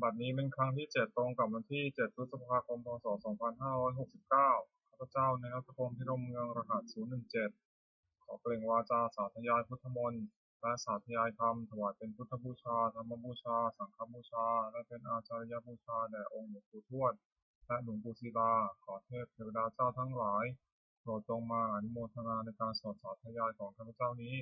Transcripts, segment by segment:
บัดนี้เป็นครั้งที่7ตรงกับวันที่7พฤษภาคมพศ2569ข้าพเจ้าในรัตพงษ์พิรมเมืองรหัส017ขอเปล่งวาจาสาธยายพุทธมนต์และสาธยายธรรมถวายเป็นพุทธบูชาธรรมบูชาสังฆบูชาและเป็นอาจารยบูชาแด่องค์หลวงปู่ทวดและหลวงปู่ศิลาขอเทพเทวดาเจ้าทั้งหลายโปรดจงมาอนุโมทนาในการสวดสาธยายของข้าพเจ้านี้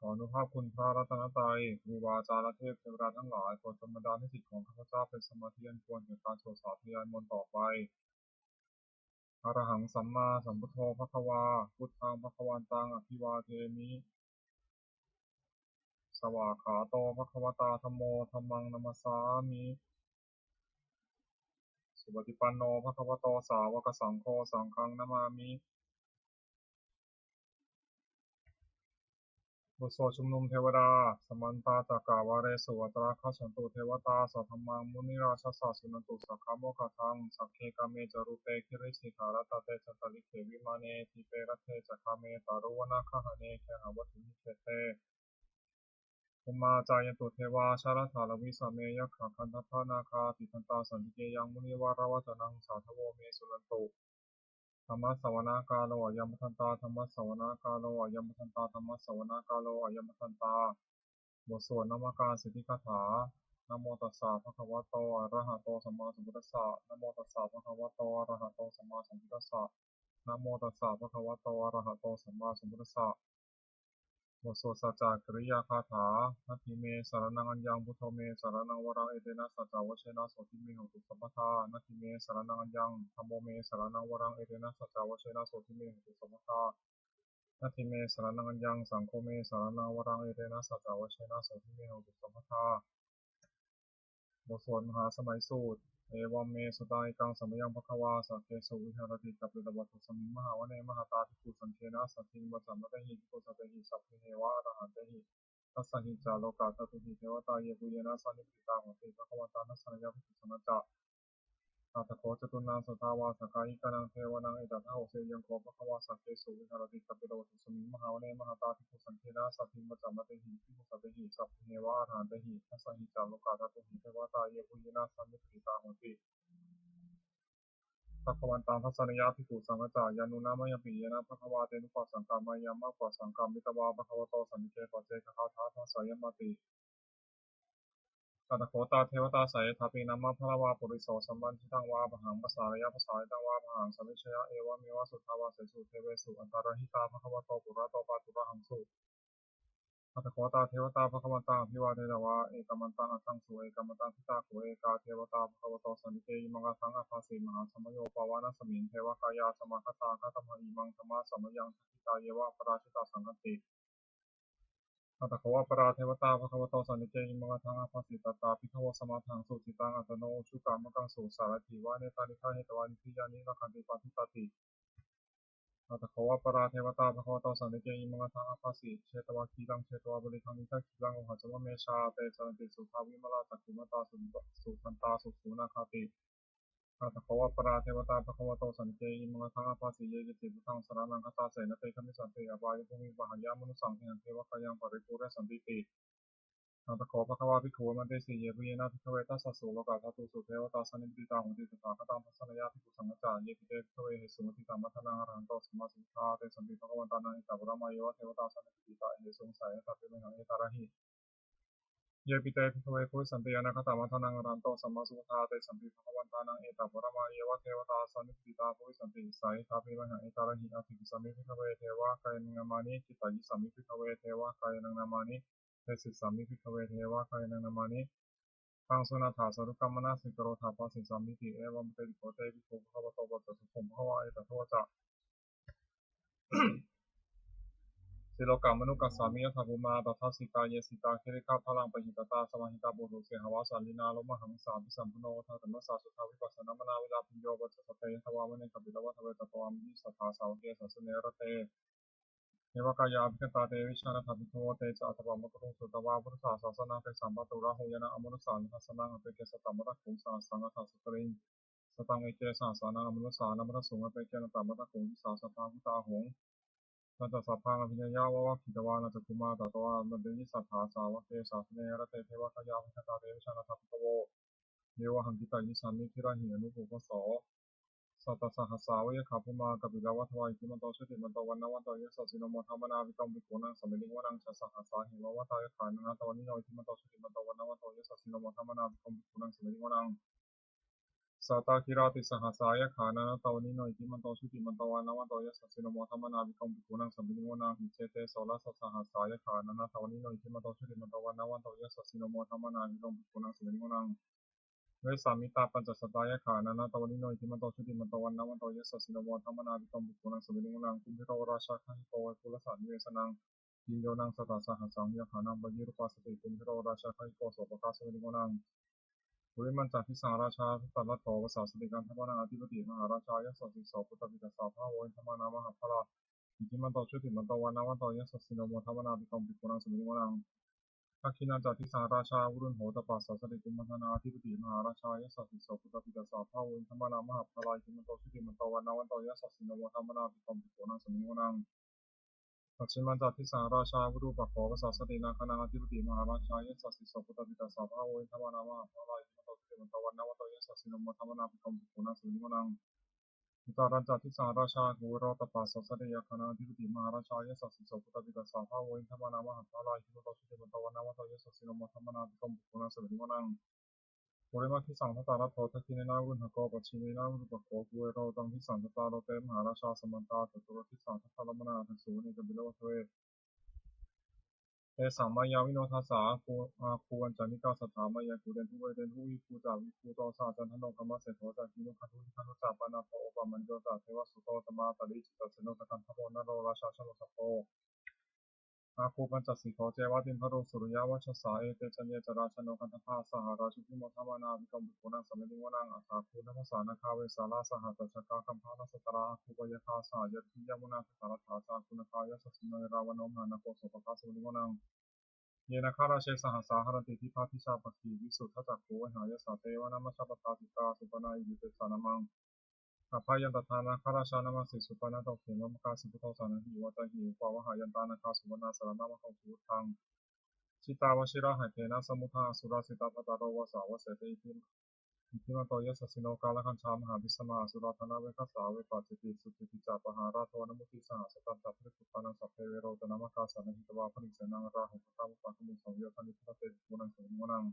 ขออนุภาพคุณพระรัตนตรัยครูบาอาจารย์และเทพเทวดาทั้งหลายโปรดจงบันดาลให้จิตของข้าพเจ้าเป็นสมาธิอันควรแก่การสวดสาธยายมนต์ต่อไปอรหังสัมมาสัมพุทโธภควาพุทธังภควันตังอภิวาเทมิสวากขาโตภควตาธัมโมธัมมังนัมสสามิสุปฏิปันโนภควโตสาวกสังโฆสังฆังนามามิบทสวดชุมนุมเทวดาสมันตาจากกาวาเรสุวัตราคัจฉันตุเทวตาสัทธมังมุนิราชสสะสุนันตุสักขโมคทังสักเคกาเมจารุเตคิริสิขารัตเตจตลิเขวิมาเนทิเปรเทจักขเมตารุวนาคหเนเคหวัตุนิเคเตภูมาจายันตุเทวาชาลถาลวิสเมยักขคันทัพพนาคาติทันตาสันติเกยังมุนิวารวัจนังสาทโวเมสุนันตุธรรมสวนากาโลอายัมพันตาธรรมสวนากาโลอายัมพันตาธรรมสวนากาโลอายัมพันตาบทสวดนามการสิทธิคาถานะโมตัสสะภะคะวะโตอะระหะโตสัมมาสัมพุทธัสสะนะโมตัสสะภะคะวะโตอะระหะโตสัมมาสัมพุทธัสสะนะโมตัสสะภะคะวะโตอะระหะโตสัมมาสัมพุทธัสสะบทสวดสัจจกริยาคาถานาทีเมสารนังอัญญังพุทโธเมสารนังวรังเอเตนะสัจจวเชนะโสติเมหตุสัพพทานาทีเมสารนังอัญญังธัมโมเมสารนังวรังเอเตนะสัจจวเชนะโสติเมหตุสัพพทานาทีเมสารนังอัญญังสังโฆเมสารนังวรังเอเตนะสัจจวเชนะโสติเมหตุสัพพทาบทสวดมหาสมัยสูตรเอวัมเมสุตาอิกังสัมยังภควาสัพเพสุวิหารติกัปปิตวัตถุสมิงมหาวเนมหาตาภิกขุสังเคนะสัพพิงวัจจัมมะเตหิภิกขุสัพเพหิสัพเพเทวะอรหันเตหิทัสสะหิจาโลกาตตุหิเทวตาเยปุเยนะสันนิปิตาโหติภควันตานัสสะยะภิกขุสนะจะอาตโคจตุนังสุทาวาสกายิกานังเทวนังเอตัทโหเสยังโคภควาสัพเพสุวิหารติกัปปิตวัตถุสมิงมหาวเนมหาตาภิกขุสังเคนะสัพพิงวัจจัมมะเตหิภิกขุสัพเพหิสัพเพเทวะอรหันเตหิทัสสะหิจาโลกาตตุหิเทวตาเยปุเยนะสันนิปิตาโหติ ภควันตังทัสสะยะภิกขุสังฆจายานุนามยปิเยนะภควาเตนุปัสสังกามายามะปัสสังกามิตวาภควโตสันนิเกปเจกคาถาทัสสะยมติสัตโคตาเทวตาสายทัพพินามะพระวาปุริโสสัมบันทิตังวาปหังภาษารยะภาษาตังวาปหังสัมมิชยะเอวะเมวะสุทธาวาเสสุเทเวสุอันตารหิตาภควโตปุระโตปาตุระหังสุอัตโคตาเทวตาภควันตังอภิวาเทตวาเอกมันตังอัตถังสุเอกมันตังทิตาโขเอกาเทวตาภควโตสันนิเกอิมังคังอภาสีมหาสมโยปวานะสมิงเทวกายาสมาคตาคตมหิมังธรรมะสมยังทิตาเยวะปราชิตาสังคติอัตโขวปราเทวตาภควโตสันนิเกอิมังคังอภาสีตตาภิกขวสมาทังสุจิตังอัตโนชุกามกังสุสารถิวาเนตานิฆาเหตวานิพิยานิรักขันติปาทิตติ อัตถโขวปราเทวตาภควโตสันนิเกอิมังคังอภัสสิเชตวาคีรังเชตวาบริคังนิทักขีรังโอหัจมะเมชาเตสันติสุภาวิมลาจักขุมตาสุทันตาสุสูนาคาติอัตถโขวปราเทวตาภควโตสันนิเกอิมังคังอภัสสิเยจิติพุทธังสรณังคตาเสนเตคมิสันติอบายภูมิปะหัยามนุสังเทหันเทวกายังปริปุเรสันติติอัตถโขภควาภิกขุมันเตสีเยปุเยนะภิกขเวทัสสะโสโลกาทัตตุสุเทวตาสันนิปิตาหุติตถาคตังทัสสะยะภิกขุสังฆจาเยปิเตภิกขเวเหสุมติตามัทนาอรหันโตสัมมาสัมพุทธาเตสันติภควันตานังอิตาปรมายวะเทวตาสันนิปิตาเหสุงสายตัพเพมหังเอตาระหิเยปิเตภิกขเวปุริสันติอนาคตามัทนังอรหันโตสัมมาสัมพุทธาเตสันติภควันตานังเอตาปรมายวะเทวตาสันนิปิตาปุริสันติสายตัพเพมหังเอตาระหิอภิสัมมิภิกขเวเทวะกายนังนามานิจิตตายิสัมมิภิกขเวเทวะกายนังนามานิเตสิสัมมิภิกขเวเทวะกายนังนามานิทางสุนัตถาสรุกรรมนาสิกโรธาปัสสิสัมมิติเอวัมเตติโกเตวิโภภควโตปัสสะสุขมภวะเอตโทจะสิโลกามนุกัสสามิยถาภูมาตถาสิตาเยสิตาเคริกาพลังปหิตตาสมาหิตาบุรุเสหวาสาลินาโลมหังสาพิสัมพุโนทัตมะสาสุทาวิปัสสนามนาวิลาพิญโยปัสสะเตทวามเนกบิลวัตเวตตวามิสัทธาสาวเกสัสเนรเตเนวกายาภิกตาเตวิชานะทัพพิโทเตจะอัตตวามกรุสุตวาพุทธาศาสนาเปสัมปตุระหุยนะอมนุสานัสนังอเปเกสตัมมะระขุงสาสังฆาสตริง สตังเอเจสาสานังอมนุสานามรสุงอเปเกนตามะตะกุงวิสาสตาพุตาหง นันตสัพพังอภิญญาวะคิตวานัจกุมาตตวานันติสัทธาสาวะเกสาสเนระเตเทวะขยาภิกตาเตวิชานาทัพพโวเยวหังกิตายิสันนิธิระหิอนุภูปโสสัตตสหัสสาวะขัพพมากัปิลาวัฏวายกิมันโตชุติมันโตวันนวันโตยสัสสิโนโมธรรมนาวิกัมปิโกนังสมิลิงวนังชัสสหัสสาหิวะวะตายขานันตวันนิโนอิมันโตชุติมันโตวันนวันโตยสัสสิโนโมธรรมนาวิกัมปิโกนังสมิลิงวนังสัตตาคิราติสหัสสายขานันตวันนิโนอิมันโตชุติมันโตวันนวันโตยสัสสิโนโมธรรมนาวิกัมปิโกนังสมิลิงวนังหิเจเตโสลัสสหัสสายขานันตวันนิโนอิมันโตชุติมันโตวันนวันโตยสัสสิโนโมธรรมนาวิกัมปิโกนังสมิลิงวนังเวสามิตาปัญจสตายขานานาตวันนิโนอิมันโตชุติมันโตวันนวันโตยสัสสิโนโมธรรมนาวิกัมปิโกนังสมิลิงวนังคุมพิโรราชาขันโตปุรสานิเวสนังยินโยนังสตาสหัสสังยขานังบยิรุปัสสติคุมพิโรราชาขันโตโสปกาสมิลิงวนังปุริมันจักทิสาราชาตัลลัตโตวสาสติกันธรรมนาอธิปติมหาราชายสัสสิโสปุตตปิตาสาภาโวอินธรรมนามหาภลาอิมันโตชุติมันโตวันนวันโตยสัสสิโนโมธรรมนาวิกัมปิโกนังสมิลิงวนังทักขินันจักทิสาราชาวุรุณโหตปัสสะสติกุมพันนาธิปติมหาราชายสัสสิโสปุตตปิตาสาภาโวอินธรรมนามหาภลาอิมันโตชุติมันโตวันนวันโตยสัสสิโนโมธรรมนาวิกัมปิโกนังสมิลิงวนังปัจฉิมันจักทิสาราชาวุรุปัคโขวสาสตินาคนังอธิปติมหาราชายสัสสิโสปุตตปิตาสาภาโวอินธรรมนามหาภลาอิมันโตชุติมันโตวันนวันโตยสัสสิโนโมธรรมนาวิกัมปิโกนังสมิลิงวนังอุตารัญจักทิสาราชาภูโรตปัสสะสติยาคนังอธิปติมหาราชายสัสสิโสปุตตปิตาสาภาโวอินธรรมนามหาภลาอิมันโตชุติมันโตวันนวันโตยสัสสิโนโมธรรมนาวิกัมปิโกนังสมิลิงวนังปุริมาทิสังทตารัตโตทักขิเนนาวุณหโกปัจฉิเมนาวุณปโขกุเวโรตังทิสังทตาโรเตมหาราชาสมันตาตตุรทิสังทัพพลมนาทัสุนิกบิโลเทเวเตสัมมายาวิโนทัสสาคูวันจานิกาสถามายาคูเดนทุเวเดนทุวิคูจาวิคูโตสาจันทโนกรรมเสโทจากินุขันธุนิขันธุจาปานาโปปามันโยตาเทวสุโตตมาตลิจิตเสโนตกันทโมนโรราชาชโนสโปอาคูปัญจสิกขเจวะติมพโรสุริยวัชสาเอเตจันเยจราชโนกันทภาสหราชุพิโมธรรมนาวิกัมปิโกนังสมิลิงวนังอัฏฐาคูนัมสานาคาเวสาลาสหัตจกาคัมภาลสตราคูปยคาสายทิยมุนาสารถาจาคุณคายสัสโนราวโนมหานโกโสปกาสมิลิงวนังเยนะคาราเชสหัสสาหรติทิพาทิชาปกีวิสุทธจักโขหายสาเตวนามัชปตาติกาสุปนาอิเตสานามังอภัยยันตทานาคาราชานามัสสิสุปนาตเขมมกาสิพุทโธสานาหิวัตหิวปาวหายันตานาคาสุวนาสารนามะของพุทธังชิตาวชิระหะเทนะสมุทาสุราสิตาปตารวสาวเสติอิมันโตยสัสสิโนกาลคัญชามหาวิสมาสุราธนาเวคัสสาเวปัจจิติสุติจาปหาราโทนมุติสหสตันตัพริกุปานังสัพเพเวโรตนามกาสานิหิตวาพนิเสนังราหุปตามุปะคุมุสังโยธนิพุทธเตปุนังสุนิมนัง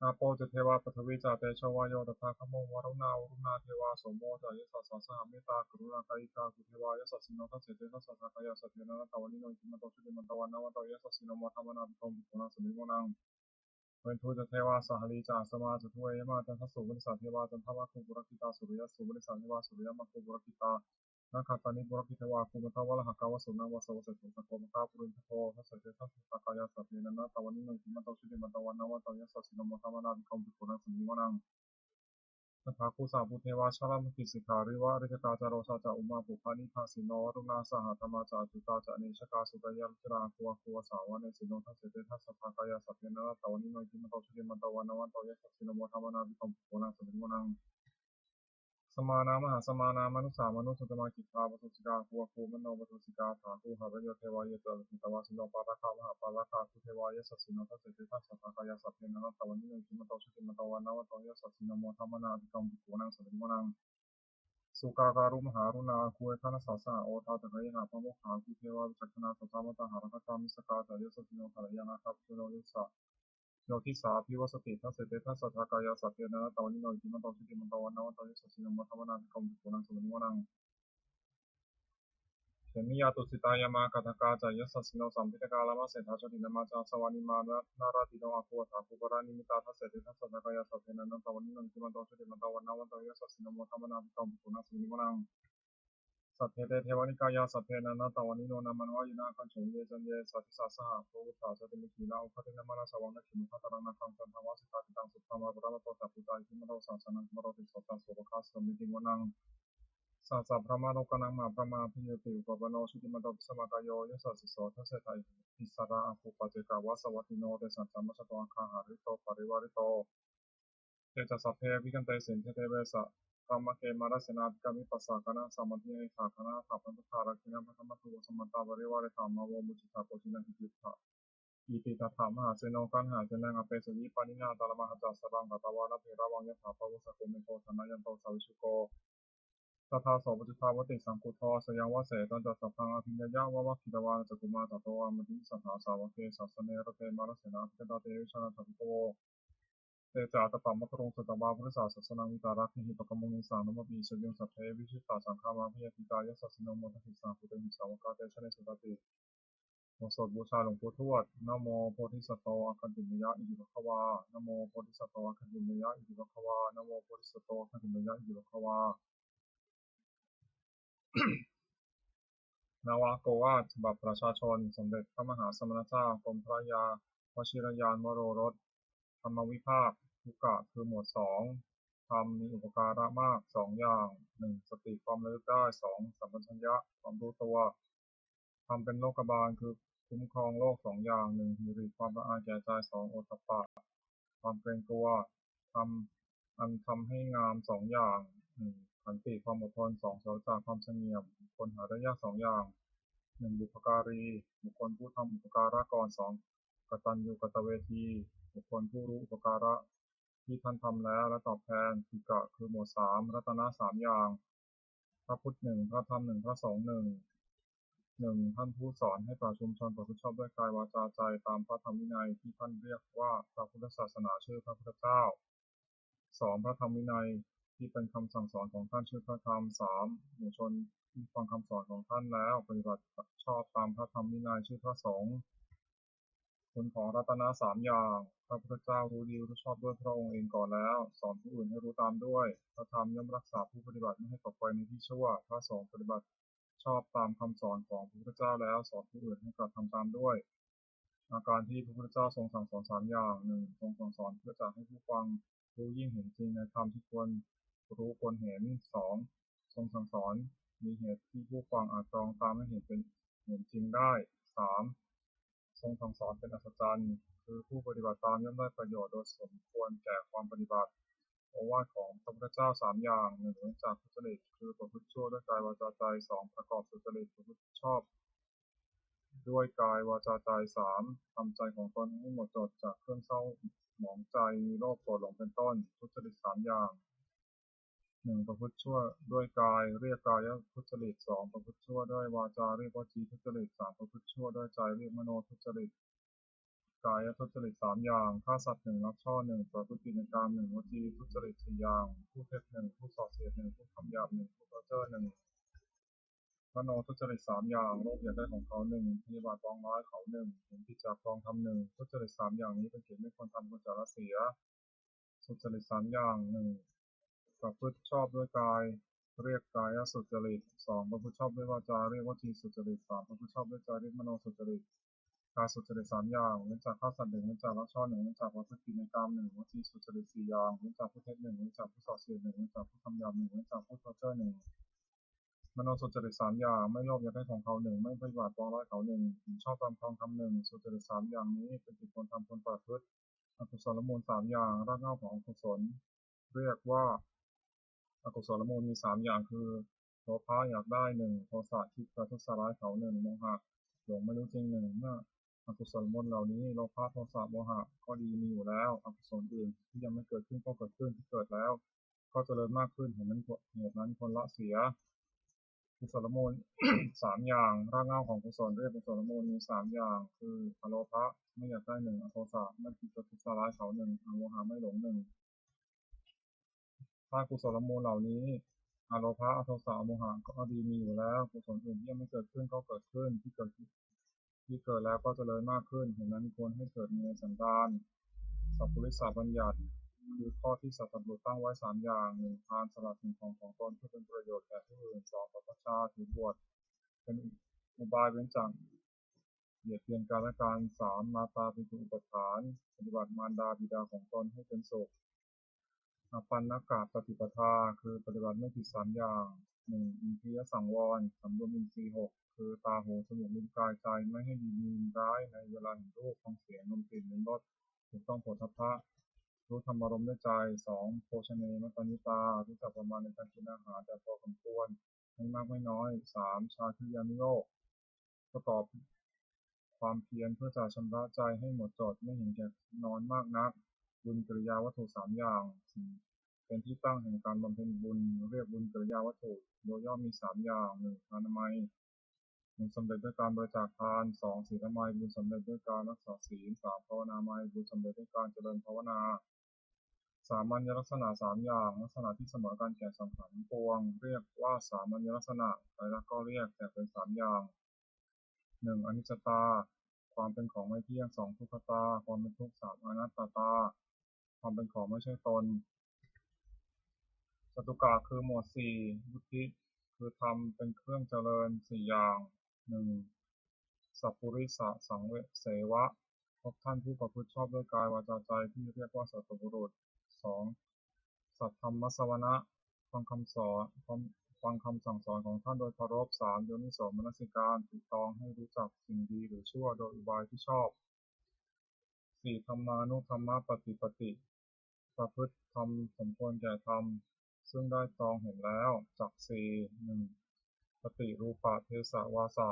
อาโปจเทวาปทวีจาเตชวายโยตถาคโมวรุณาวรุณาเทวาโสโมจายสัสสะสหเมตตากรุณาไกยิกากุเทวายสัสสิโนทัสเสเตทัสสะทากายสัตเทนะตวันนิโนอิมันโตชุติมันตวันนวันโตยสัสสิโนโมธรรมนาภิกรมภิกขุนังสุนิมนังเวนทูจะเทวาสหลีจาสมาจะทุเอมาจันทสุบริสัทเทวาจันทวาคุบุรกิตาสุริยสุบริสัทเทวาสุริยมาคุบุรกิตานักขัตตานิบุรกิเทวาคุมทวะละหกาวสุนังวสวสตุสโกมกาปุรินทโพทัสเสเตทัสสะกายสัตเทนะตวันนิโนอิมันโตชุติมันตวันนวันโตยสัสสิโนโมธรรมนาภิกรมภิกขุนังสุนิมนังตถาคุสาภูเทวาชาลมุกิสิการิวะริกตาจารโรชาจาอุมาปุพานิภาสิโนวรุณาสหธรรมาจาจุตาจาเนชกาสุกายาลุจราคัวคัวสาวะเนสิโนทัสเสเตทัสสะภากายสัพเพนะตวันนิโนอิมันโตชุติมันตวันนวันโตยสัสสิโนโมธรรมนาภิกรมภิกขุนังสุนิมนังสมานามหาสมานามนุสามนุสตมากิตาปตุสิกาคัวคูมโนปตุสิกาถาคูหะเวโยเทวายเตติตวาสิโนปาราคามหาปาราคาคุเทวายสัสสิโนทัสเสเตทัสสะภากายสัพเพนะตวันนิโนอิมันโตชุติมันตวันนวันโตยสัสสิโนโมธรรมนาภิกรมภิกขุนังสุนิมนังสุกาการุมหารุณาคุเอทานัสสะโอทาตะเรหะพะโมหาคุเทวาวิจักขณาตถามตหารัตตามิสกาจายสัสสิโนภรยานาคัพโนยสะโยทิสาภิวสติทัสเสเตทัสสะทากายสัพเพนะตวันนิโนอิมันโตชุติมันตวันนวันโตยสัสสิโนโมธรรมนาภิกรมภิกขุนังสุนิมนังเขมิยาตุสิตายามาคัตกาจายสัสสิโนสัมพิตกาลามาเสถาชตินามาจาสวานิมานาราติโนอาคูถาภูปรานิมิตาทัสเสเตทัสสะทากายสัพเพนะตวันนิโนอิมันโตชุติมันตวันนวันโตยสัสสิโนโมธรรมนาภิกรมภิกขุนังสุนิมนังสัพเพเตเทวานิกายาสัพเพนะนาตวันนิโนนามันวายนาคันโฉมเยจันเยสัตติสัสสหะโพวุตตาสติมุขีนาอุปตินามานาสวังนักขิมุขตารังนาคังจันทวาสิตาติตังสุตตามาปรามโตตัพพุตาอิทิมโรสัสสนังมโรติสตังสุภคัสสมิติวนังสัสสะพระมาโลกนังมาพระมาพิโยติอุปปโนชุติมันตสมากายโยยสัสสิโสทัสเสตัยอิสระอภูปเจกาวาสวัติโนเตสัจจมัชตวังคาหาริโตปริวาริโตเตจัสสะเพวิกันเตสินเทเทเวสะ กรรมเกมารัสนาติกามิปัสสะกนะสัมมัติเนสาคณะขับพันธุธารักินะพัฒมัตุสมมันตาบริวารธรรมาวมุจิตาโพธินันทิจิตะอิติตถามหาเสโนกันหาเจนังอเปสยิปานินาตาลมหาจัสสรังกัตวานะเพระวังยถาภวุสโกเมโกธนายันโตสาวิชุโกตถาโสปจุทาวติสังคุทอสยังวะเสตันจัสสัพพังอภิญญาวะวะคิตวานจักุมาตโตอมติสัทธาสาวเกสัสเนรเตมารัสนาภิกตาเตวิชนะสัพโตเตจาตปัมมะกรงสตบาพุทธศาสนามิตารักขิปกมุนิสานมปีสยงสัพเพวิชิตาสังฆามาพิยติกายสัสนโมทัสสะพุทธิสาวกาเตชะเนสุตติโมสดบูชาหลวงปู่ทวดนะโมโพธิสัตโตอคันติมยะอิติภควานะโมโพธิสัตโตอคันติมยะอิติภควานะโมโพธิสัตโตอคันติมยะอิติภควานาวาโกวาทฉบับประชาชนสมเด็จพระมหาสมณเจ้ากรมพระยาวชิรยานวโรรสธรรมวิภาคทุกะคือหมวดสองธรรมมีอุปการะมากสองอย่างหนึ่งสติความระลึกได้สองสัมปชัญญะความรู้ตัวธรรมเป็นโลกบาลคือคุ้มครองโลกสองอย่างหนึ่งหิริความละอายแก่ใจสองโอตตัปปะความเกรงกลัวทำอันทำให้งามสองอย่างหนึ่งขันติความอดทนสองเสาจากความเสงี่ยมคนหาได้ยากสองอย่างหนึ่งบุพการีบุคคลผู้ทำอุปการะก่อนสองกตัญญูกตเวทีบุคคลผู้รู้อุปการะที่ท่านทำแล้วและตอบแทนทิกะคือหมวดสามรัตนะสามอย่างพระพุทธหนึ่งพระธรรมหนึ่งพระสงฆ์หนึ่งท่านผู้สอนให้ประชุมชนประพฤติชอบด้วยกายวาจาใจตามพระธรรมวินัยที่ท่านเรียกว่าพระพุทธศาสนาชื่อพระพุทธเจ้าสองพระธรรมวินัยที่เป็นคำสั่งสอนของท่านชื่อพระธรรมสามหมู่ชนที่ฟังคำสอนของท่านแล้วปฏิบัติชอบตามพระธรรมวินัยชื่อพระสงฆ์คุณของรัตนะสามอย่างพระพุทธเจ้ารู้ดีรู้ชอบด้วยพระองค์เองก่อนแล้วสอนผู้อื่นให้รู้ตามด้วยพระธรรมย่อมรักษาผู้ปฏิบัติไม่ให้ตกไปในที่ชั่วพระสงฆ์ปฏิบัติชอบตามคำสอนของพระพุทธเจ้าแล้วสอนผู้อื่นให้กระทำตามด้วยอาการที่พระพุทธเจ้าทรงสั่งสอนสามอย่างหนึ่งทรงสั่งสอนเพื่อจะให้ผู้ฟังรู้ยิ่งเห็นจริงในธรรมที่ควรรู้ควรเห็นสองทรงสั่งสอนมีเหตุที่ผู้ฟังอาจตรองตามให้เห็นจริงได้สามทรงสั่งสอนเป็นอัศจรรย์คือผู้ปฏิบัติตามย่อมได้ประโยชน์โดยสมควรแก่ความปฏิบัติโอวาทของพระพุทธเจ้าสามอย่างหนึ่งเว้นจากทุจริตคือประพฤติชั่วด้วยกายวาจาใจสองประกอบสุจริตประพฤติชอบด้วยกายวาจาใจสามทำใจของตนให้หมดจดจากเครื่องเศร้าหมองใจมีโลภโกรธหลงเป็นต้นทุจริตสามอย่างหนึ่งประพฤติชั่วด้วยกายเรียกกายทุจริตสองประพฤติชั่วด้วยวาจาเรียกวจีทุจริตสามประพฤติชั่วด้วยใจเรียกมโนทุจริตกายทุจริตสามอย่างฆ่าสัตว์หนึ่งลักช่อหนึ่งประพฤติผิดในกามหนึ่งวจีทุจริตสี่อย่างพูดเท็จหนึ่งพูดส่อเสียดหนึ่งพูดคำหยาบหนึ่งพูดเพ้อเจ้อหนึ่งมโนทุจริตสามอย่างโลภอยากได้ของเขาหนึ่งพยาบาทปองร้ายเขาหนึ่งเห็นผิดจากกองทำหนึ่งทุจริตสามอย่างนี้เป็นเหตุไม่ควรทำควรจะละเสียสุจริตสามอย่างหนึ่งประพฤติชอบด้วยกายเรียกกายสุจริตสองประพฤติชอบด้วยวาจาเรียกวจีสุจริตสามประพฤติชอบด้วยใจเรียกมโนสุจริตกายสุจริตสามอย่างเว้นจากฆ่าสัตว์หนึ่งเว้นจากลักช่อหนึ่งเว้นจากประพฤติผิดในกามหนึ่งวจีสุจริตสี่อย่างเว้นจากพูดเท็จหนึ่งเว้นจากพูดส่อเสียดหนึ่งเว้นจากพูดคำหยาบหนึ่งเว้นจากพูดเพ้อเจ้อหนึ่งมโนสุจริตสามอย่างไม่โลภอยากได้ของเขาหนึ่งไม่ปฏิบัติปองร้ายเขาหนึ่งชอบตามคองทำหนึ่งสุจริตสามอย่างนี้เป็นกิจควรทำควรประพฤติอกุศลมูลสามอย่างรากเหง้าของอกุศลเรียกว่าอกุศลมูลมีสามอย่างคือโลภะอยากได้หนึ่งโทสะคิดประทุษร้ายเขาหนึ่งโมหะหลงไม่รู้จริงหนึ่งเมื่ออกุศลมูลเหล่านี้โลภะโทสะโมหะก็ดีมีอยู่แล้วอกุศลอื่นที่ยังไม่เกิดขึ้นก็เกิดขึ้นที่เกิดแล้วก็เจริญมากขึ้นเหตุนั้นคนละเสียกุศลมูล สามอย่างรากเหง้าของกุศลเรียกกุศลมูลมีสามอย่างคืออโลภะไม่อยากได้หนึ่งอโทสะไม่คิดประทุษร้ายเขาหนึ่งอโมหะไม่หลงหนึ่งถ้ากุศลมูลเหล่านี้อโลภะอโทสะโมหะก็ดีมีอยู่แล้วกุศลอื่นที่ยังไม่เกิดขึ้นก็เกิดขึ้นที่เกิดแล้วก็เจริญมากขึ้นเหตุนั้นควรให้เกิดในสันดานสัพพุริสบัญญัติคือข้อที่สัตว์บุรุษตั้งไว้สามอย่างหนึ่งทานสละสิ่งของตนเพื่อเป็นประโยชน์แก่ผู้อื่นสองปัพชาถือบวชเป็นอุบายเว้นจากเบียดเบียนกันและการสามมาตาปิตุอุปทานปฏิบัติมารดาบิดาของตนให้เป็นสุขอปันนกะปฏิปทาคือปฏิบัติไม่ผิดสามอย่างหนึ่งอินทรียสังวรสำรวมอินทรีย์หกคือตาหูจมูกลิ้นกายใจไม่ให้ดีร้ายในเวลาเห็นรูปฟังเสียงดนตรีลิ้มรสถูกต้องโผฏฐัพพะ รู้ธรรมารมณ์ด้วยใจสองโภชเนมตนิตารู้จักประมาณในการกินอาหารแต่พอสมควรไม่มากไม่น้อยสามชาคริยานุโยคประกอบความเพียรเพื่อจะชำระใจให้หมดจดไม่เห็นแก่นอนมากนักบุญกิริยาวัตถุสามอย่างเป็นที่ตั้งแห่งการบำเพ็ญบุญเรียกบุญกิริยาวัตถุโดยย่อมมีสามอย่างหนึ่งทานามัยบุญสำเร็จด้วยการบริจาคทานสองศีลไมยบุญสำเร็จด้วยการรักษาศีลสามภาวนาไมยบุญสำเร็จด้วยการเจริญภาวนาสามัญลักษณะสามอย่างลักษณะที่เสมอกันแก่สังขารทั้งปวงเรียกว่าสามัญลักษณะไตรลักษณ์ก็เรียกแต่เป็นสามอย่างหนึ่งอนิจจตาความเป็นของไม่เที่ยงสองทุกขตาความเป็นทุกข์สามอนัตตาความเป็นของไม่ใช่ตนจตุกะคือหมวดสี่วุฒิคือธรรมเป็นเครื่องเจริญสี่อย่างหนึ่งสัพพุริสสังเสวะพบท่านผู้ประพฤติชอบด้วยกายวาจาใจที่เรียกว่าสัตบุรุษสองสัทธรรมสวนะฟังคำสอนฟังคำสั่งสอนของท่านโดยเคารพสามโยนิโสมนสิการติดตองให้รู้จักสิ่งดีหรือชั่วโดยอุบายที่ชอบสี่ธรรมานุธรรมปฏิปติประพฤติธรรมสมควรแก่ธรรมซึ่งได้ตรองเห็นแล้วจักสี่หนึ่งปฏิรูปะเทสะวาสะ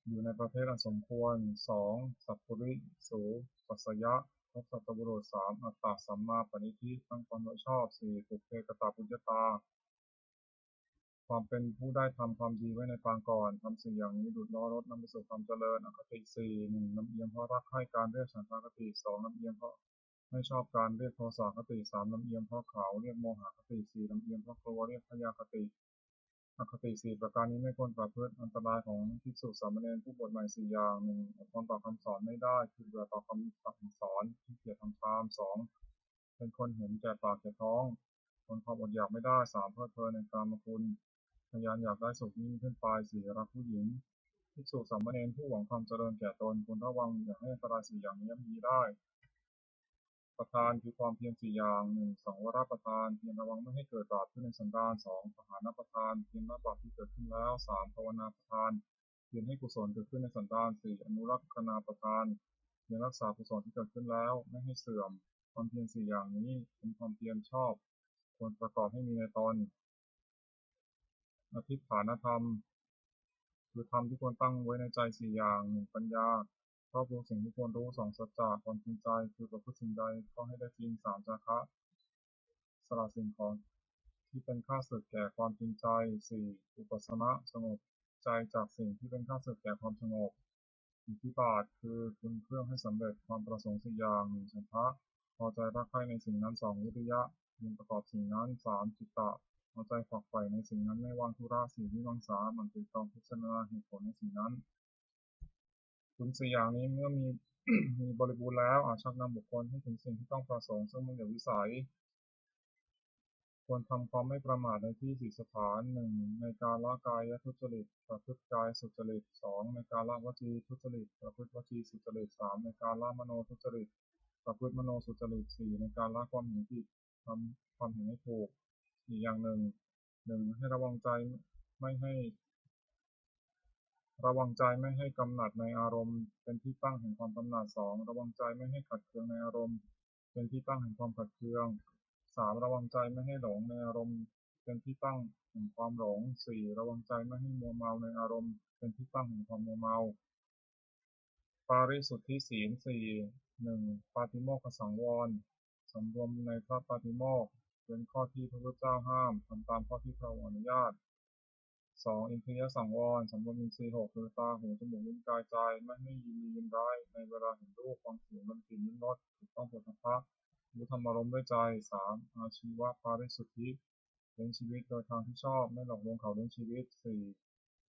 อยู่ในประเภทอันสมควรสองสัพพุริสูปัสสยะพบสัตบุรุษสามอัตตสัมมาปณิธิตั้งตนโดยชอบสี่ปุเพกตปุญญตาความเป็นผู้ได้ทำความดีไว้ในปางก่อนทำสิ่งอย่างนี้ดุจล้อรถนำไปสู่ความเจริญอคติสี่หนึ่งลำเอียงเพราะรักใคร่การเรียกฉันทากติสองลำเอียงเพราะไม่ชอบการเรียกโทสะคติสามลำเอียงเพราะเขาเรียกโมหคติสี่ลำเอียงเพราะกลัวเรียกพยาคติอคติสี่ประการนี้ไม่ควรประพฤติอันตรายของภิกษุสามเณรผู้บวชใหม่สี่อย่างหนึ่งอดทนต่อคำสอนไม่ได้คือเบื่อต่อคำสั่งสอนขี้เกียจทำตามสองเป็นคนเห็นแก่ปากแก่ท้องทนความอดอยากไม่ได้สามเพลิดเพลินในกามคุณทะยานอยากได้สุขยิ่งขึ้นไปสี่รักผู้หญิงภิกษุสามเณรผู้หวังความเจริญแก่ตนควรระวังอย่าให้อันตรายสี่อย่างนี้มีได้ประธานคือความเพียรสี่อย่างหนึ่งสังวรประธานเพียรระวังไม่ให้เกิดบาปขึ้นในสันดานสองปหานประธานเพียรละบาปที่เกิดขึ้นแล้วสามภาวนาประธานเพียรให้กุศลเกิดขึ้นในสันดานสี่อนุรักษณาประธานเพียรรักษากุศลที่เกิดขึ้นแล้วไม่ให้เสื่อมความเพียรสี่อย่างนี้เป็นความเพียรชอบควรประกอบให้มีในตนอธิษฐานธรรมคือธรรมที่ควรตั้งไว้ในใจสี่อย่างหนึ่งปัญญาครอบรู้สิ่งที่ควรรู้สองสัจจะความจริงใจคือประพฤติสิ่งใดก็ให้ได้จริงสามจาคะสละสิ่งของที่เป็นข้าศึกแก่ความจริงใจสี่อุปสมะสงบใจจากสิ่งที่เป็นข้าศึกแก่ความสงบอิทธิบาทคือคุณเครื่องให้สำเร็จความประสงค์สี่อย่างหนึ่งฉันทะพอใจรักใคร่ในสิ่งนั้นสองวิริยะยินประกอบสิ่งนั้นสามจิตตะพอใจฝักใฝ่ในสิ่งนั้นไม่วางธุระสี่วิมังสามันติดต้องพิจารณาเหตุผลในสิ่งนั้นคุณสี่อย่างนี้เมื่อมี มีบริบูรณ์แล้วอาจชักนำบุคคลให้ถึงสิ่งที่ต้องประสงค์ซึ่งมันเหนือวิสัยควรทำความไม่ประมาทในที่สี่สถานหนึ่งในการละกายทุจริตประพฤติกายสุจริตสองในการละวจีทุจริตประพฤติวจีสุจริตสามในการละมโนทุจริตประพฤติมโนสุจริตสี่ในการละความเห็นผิดทำความเห็นให้ถูกอีกอย่างหนึ่งให้ระวังใจไม่ให้ ระวังใจไม่ให้กำหนัดในอารมณ์เป็นที่ตั้งแห่งความกำหนัดสองระวังใจไม่ให้ขัดเคืองในอารมณ์เป็นที่ตั้งแห่งความขัดเคืองสามระวังใจไม่ให้หลงในอารมณ์เป็นที่ตั้งแห่งความหลงสี่ระวังใจไม่ให้มัวเมาในอารมณ์เป็นที่ตั้งแห่งความมัวเมาปาริสุทธิศีลสี่หนึ่งปาติโมกขสังวรสำรวมในพระปาติโมกข์เป็นข้อที่พระพุทธเจ้าห้ามทำตามข้อที่พระองค์อนุญาตสองอินทรียสังวรสำรวมอินทรีย์หกคือตาหูจมูกลิ้นกายใจไม่ให้ยินดียินร้ายในเวลาเห็นรูปฟังเสียงดนตรียิ้มรสถูกต้องโผฏฐัพพะรู้ธรรมารมณ์ด้วยใจสามอาชีวะปาริสุทธิเลี้ยงชีวิตโดยทางที่ชอบไม่หลอกลวงเขาเลี้ยงชีวิตสี่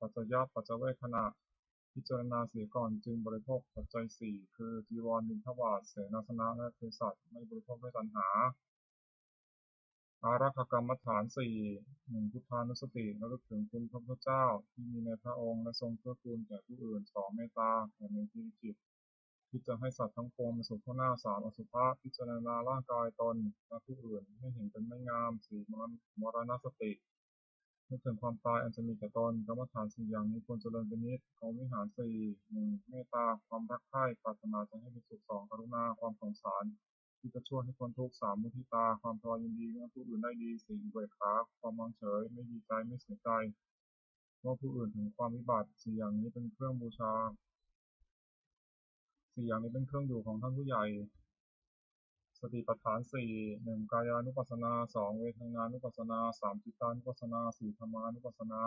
ปัจจยปัจจเวคขณะพิจารณาเสียก่อนจึงบริโภคปัจจัยสี่คือจีวรบิณฑบาตเสนาสนะและเภสัชไม่บริโภคด้วยตัณหาอารักขกรรมฐานสี่หนึ่งพุทธานุสติระลึกถึงคุณพระพุทธเจ้าที่มีในพระองค์และทรงเกื้อกูลแก่ผู้อื่นสองเมตตาแผ่เมตตาจิตที่จะให้สัตว์ทั้งปวงมีสุขทั่วหน้าสามอสุภะพิจารณาร่างกายตนและผู้อื่นไม่เห็นเป็นไม่งามสี่มรณสตินึกถึงความตายอันจะมีแก่ตนกรรมฐานสี่อย่างนี้ควรเจริญเป็นนิจของวิหารสี่หนึ่งเมตตาความรักใคร่ปรารถนาจะให้มีสุขสองกรุณาความสงสาร ที่จะช่วยให้พ้นทุกข์ 3. มุทิตาความพอยินดีเมื่อผู้อื่นได้ดี 4. อุเบกขาความวางเฉยไม่ดีใจไม่เสียใจเมื่อผู้อื่นถึงความวิบัติ 4 อย่างนี้เป็นเครื่องบูชา 4 อย่างนี้เป็นเครื่องอยู่ของท่านผู้ใหญ่สติปัฏฐาน 4 1. กายานุปัสสนา 2. เวทนานุปัสสนา 3. จิตานุปัสสนา 4. ธรรมานุปัสสนา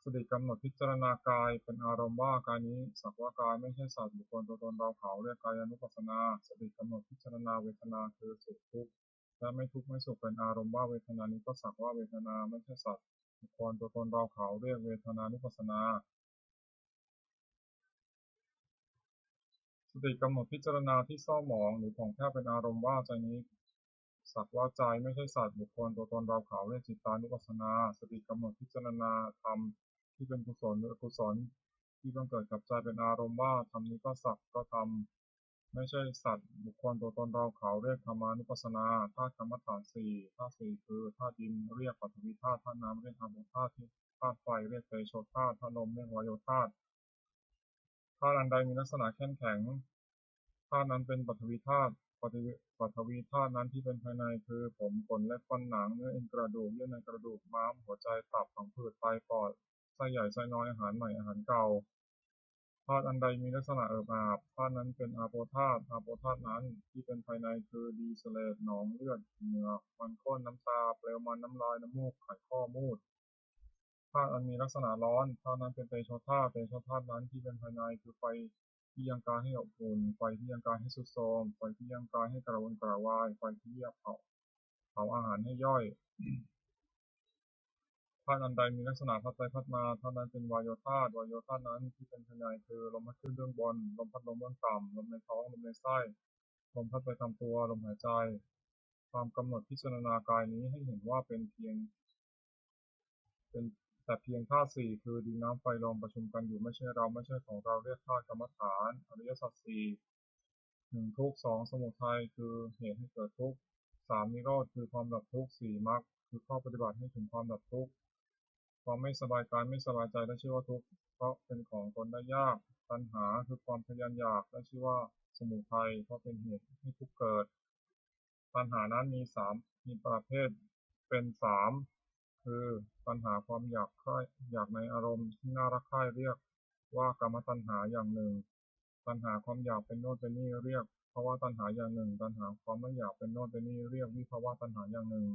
สติกำหนดพิจารณากายเป็นอารมณ์ว่ากายนี้สักว่ากายไม่ใช่สัตว์บุคคลตัวตนเราเขาเรียกกายานุปัสสนาสติกำหนดพิจารณาเวทนาคือสุขทุกข์และไม่ทุกข์ไม่สุขเป็นอารมณ์ว่าเวทนานี้ก็สักว่าเวทนาไม่ใช่สัตว์บุคคลตัวตนเราเขาเรียกเวทนานุปัสสนาสติกำหนดพิจารณาที่เศร้าหมองหรือผ่องแผ้วเป็นอารมณ์ว่าใจนี้สักว่าใจไม่ใช่สัตว์บุคคลตัวตนเราเขาเรียกจิตตานุปัสสนาสติกำหนดพิจารณาธรรมที่เป็นกุศลหรืออกุศลที่บังเกิดกับใจเป็นอารมณ์ว่าธรรมนี้ก็สักก็ทำไม่ใช่สัตว์บุคคลตัวตนเราเขาเรียกธรรมานุปัสสนาธาตุกรรมฐาน 4 ธาตุ 4 คือธาตุดินเรียกปฐวีธาตุธาตุน้ำเรียกอาโปธาตุธาตุไฟเรียกเตโชธาตุธาตุลมเรียกวายโยธาตุธาตุอันใดมีลักษณะเข้มแข็งธาตุนั้นเป็นปฐวีธาตุปฐวีธาตุนั้นที่เป็นภายในคือผมขนและฟันหนังเนื้อเอ็นกระดูกเยื่อในกระดูกม้ามหัวใจตับผังผืดไตปอดไส้ใหญ่ไส้น้อยอาหารใหม่อาหารเก่าธาตุอันใดมีลักษณะเอิบอาบธาตุนั้นเป็นอาโปธาตุอาโปธาตุนั้นที่เป็นภายในคือดีเสเลดหนองเลือดเหงื่อมันข้นน้ำตาเปลวมันน้ำลายน้ำมูกไขข้อมูดธาตุอันมีลักษณะร้อนธาตุนั้นเป็นเตโชธาตุเตโชธาตุนั้นที่เป็นภายในคือไฟที่ยังกายให้อบอุ่นไฟที่ยังกายให้สุดโทรมไฟที่ยังกายให้กระวนกระวายไฟที่ยังเผาอาหารให้ย่อยธาตุอันใดมีลักษณะพัดไปพัดมาธาตุนั้นเป็นวายโยธาตุวายโยธาตุนั้นที่เป็นภายในคือลมพัดขึ้นเบื้องบนลมพัดลมเบื้องต่ำลมในท้องลมในไส้ลมพัดไปตามตัวลมหายใจความกำหนดพิจารณากายนี้ให้เห็นว่าเป็นแต่เพียงธาตุ 4คือดินน้ำไฟลมประชุมกันอยู่ไม่ใช่เราไม่ใช่ของเราเรียกธาตุกรรมฐานอริยสัจ 4 1ทุกข์ 2สมุทัยคือเหตุให้เกิดทุกข์ 3นิโรธคือความดับทุกข์ 4มรรคคือข้อปฏิบัติให้ถึงความดับทุกข์ความไม่สบายกายไม่สบายใจได้ชื่อว่าทุกข์เพราะเป็นของตนได้ยากตัณหาคือความทะยานอยากได้ชื่อว่าสมุทัยเพราะเป็นเหตุให้ทุกข์เกิดตัณหานั้นมีประเภทเป็น3คือตัณหาความอยากใคร่อยากในอารมณ์ที่น่ารักใคร่เรียกว่ากามตัณหาอย่างหนึ่งตัณหาความอยากเป็นโน่นเป็นนี่เรียกภาวะตัณหาอย่างหนึ่งตัณหาความไม่อยากเป็นโน่นเป็นนี่เรียกวิภาวะตัณหาอย่างหนึ่ง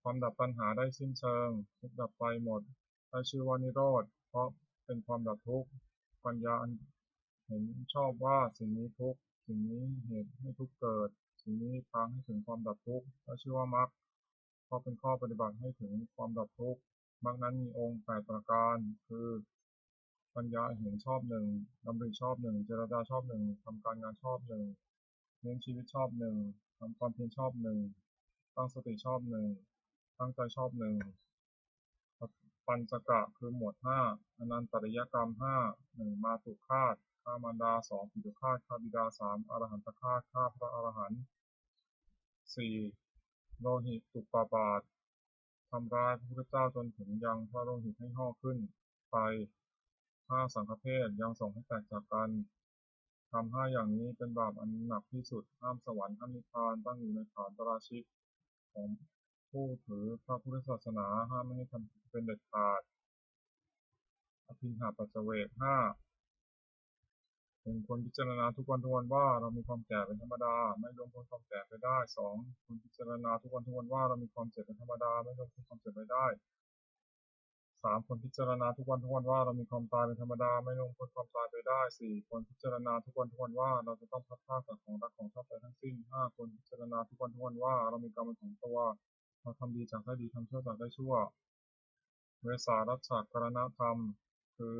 ความดับตัณหาได้สิ้นเชิงทุกดับไปหมดได้ชื่อว่านิโรธเพราะเป็นความดับทุกข์ปัญญาเห็นชอบว่าสิ่งนี้ทุกข์สิ่งนี้เหตุให้ทุกข์เกิดสิ่งนี้ทางให้ถึงความดับทุกข์ได้ชื่อว่ามรรคเพราะเป็นข้อปฏิบัติให้ถึงความดับทุกข์มรรคนั้นมีองค์8ประการคือปัญญาเห็นชอบหนึ่งดำริชอบหนึ่งเจรจาชอบหนึ่งทำการงานชอบหนึ่งเลี้ยงชีวิตชอบหนึ่งทำความเพียรชอบหนึ่งตั้งสติชอบหนึ่งตั้งใจชอบหนึ่งปัญจกะคือหมวด5อนันตริยกรรม1มาตุฆาตฆ่ามารดา2ปิตุฆาตฆ่าบิดา3อรหันตฆาตฆ่าพระอรหันต์4โลหิตตุปาปาตทำร้ายพระพุทธเจ้าจนถึงยังพระโลหิตให้ห่อขึ้นไป5สังฆเพศยังส่งให้แตกจากกันทำ5อย่างนี้เป็นบาปอันหนักที่สุดห้ามสวรรค์ห้ามนิพพานตั้งอยู่ในฐานปราชิกของผู้ถือพระพุทธศาสนาห้ามไม่ให้ทำเป็นเด็ดขาดอภินหาปัจเจเวก1ควรพิจารณาทุกวันว่าเรามีความแก่เป็นธรรมดาไม่ล่วงพ้นความแก่ไปได้2ควรพิจารณาทุกวันว่าเรามีความเจ็บเป็นธรรมดาไม่ล่วงพ้นความเจ็บไปได้3ควรพิจารณาทุกวันว่าเรามีความตายเป็นธรรมดาไม่ล่วงพ้นความตายไปได้4ควรพิจารณาทุกวันว่าเราจะต้องพัดพรากจากของรักของชอบใจทั้งสิ้น5ควรพิจารณาทุกวันว่าเรามีกรรมเป็นของตัวเราทำดีจากได้ดีทำชั่วจากได้ชั่วเวสารัชฉกรณธรรมคือ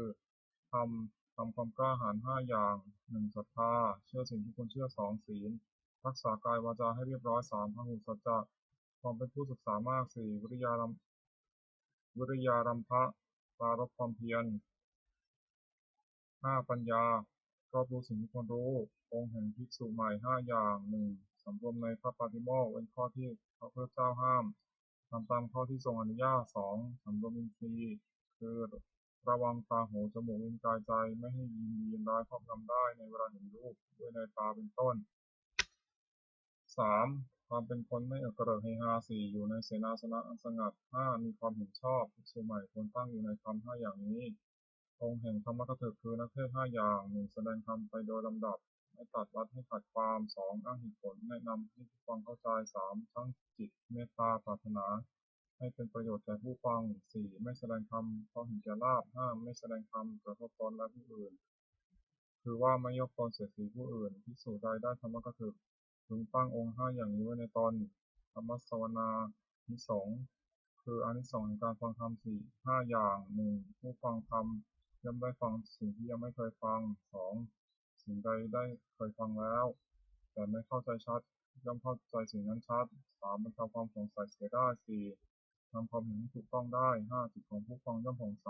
ทำความกล้าหาญ5อย่าง1ศรัทธาเชื่อสิ่งที่ควรเชื่อ2ศีลรักษากายวาจาให้เรียบร้อย3พหุสัจจะความเป็นผู้ศึกษามาก4วิริยารัมภะปรารภความเพียร5ปัญญารอบรู้สิ่งที่ควรรู้องค์แห่งภิกษุใหม่5อย่าง1สำรวมในพระปาฏิโมกข์เป็นข้อที่พระพุทธเจ้าห้ามทำตามข้อที่ทรงอนุญาต2สำรวมอินทรีย์คือระวังตาหูจมูกลิ้นกายใจไม่ให้ยินดียินร้ายครอบงำได้ในเวลาเห็นรูปด้วยในตาเป็นต้น 3. ความเป็นคนไม่เกริกเฮฮา 4. อยู่ในเสนาสนะอันสงัด 5. มีความเห็นชอบภิกษุใหม่ควรตั้งอยู่ในธรรม 5 อย่างนี้ องค์แห่งธรรมกถึกคือนักเทศน์ 5 อย่าง 1. แสดงธรรมไปโดยลำดับ ไม่ตัดรัดให้ขัดความ 2. อ้างเหตุผลแนะนำให้ผู้ฟังเข้าใจ 3. ตั้งจิตเมตตาปรารถนาให้เป็นประโยชน์แก่ผู้ฟัง 4. ไม่แสดงธรรมเพราะเห็นแก่ลาภ 5. ไม่แสดงธรรมกระทบตนและผู้อื่น คือว่าไม่ยกตนเสียดสีผู้อื่นภิกษุใดได้ธรรมกถึกพึงตั้งองค์ 5 อย่างนี้ไว้ในตน ธรรมสวนานิสงส์คืออานิสงส์แห่งการฟังธรรม 5 อย่าง 1. ผู้ฟังธรรมย่อมได้ฟังสิ่งที่ยังไม่เคยฟัง 2. สิ่งใดได้เคยฟังแล้วแต่ไม่เข้าใจชัดย่อมเข้าใจสิ่งนั้นชัด 3. บรรเทาความสงสัยเสียได้ 4. ทำความเห็นให้ถูกต้องได้ 5. จิตของผู้ฟังย่อมผ่องใส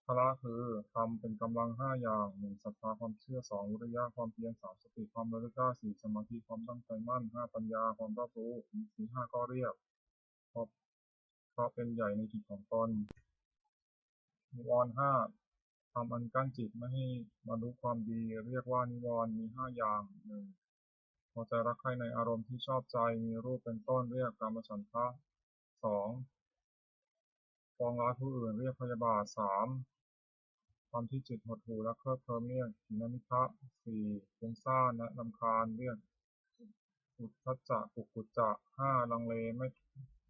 พละคือธรรมเป็นกำลัง 5 อย่าง 1. ศรัทธาความเชื่อ 2. วิริยะความเพียร 3. สติความระลึกได้ 4. สมาธิความตั้งใจมั่น 5. ปัญญาความรอบรู้มีศีล 5 ก็เรียกเพราะเป็นใหญ่ในกิจของตนนิวรณ์ 5. ทำอันกั้นจิตไม่ให้บรรลุความดีเรียกว่านิวรณ์มี 5 อย่าง 1. พอใจรักใคร่ในอารมณ์ที่ชอบใจมีรูปเป็นต้นเรียกกามฉันทะ 2. ปองร้ายผู้อื่นเรียกพยาบาท 3. ความที่จิตหดหู่และเคลิบเคลิ้มเรียกถีนมิทะ 4. ฟุ้งซ่านและรำคาญเรียกอุทธัจจะกุกุจจะ 5. ลังเล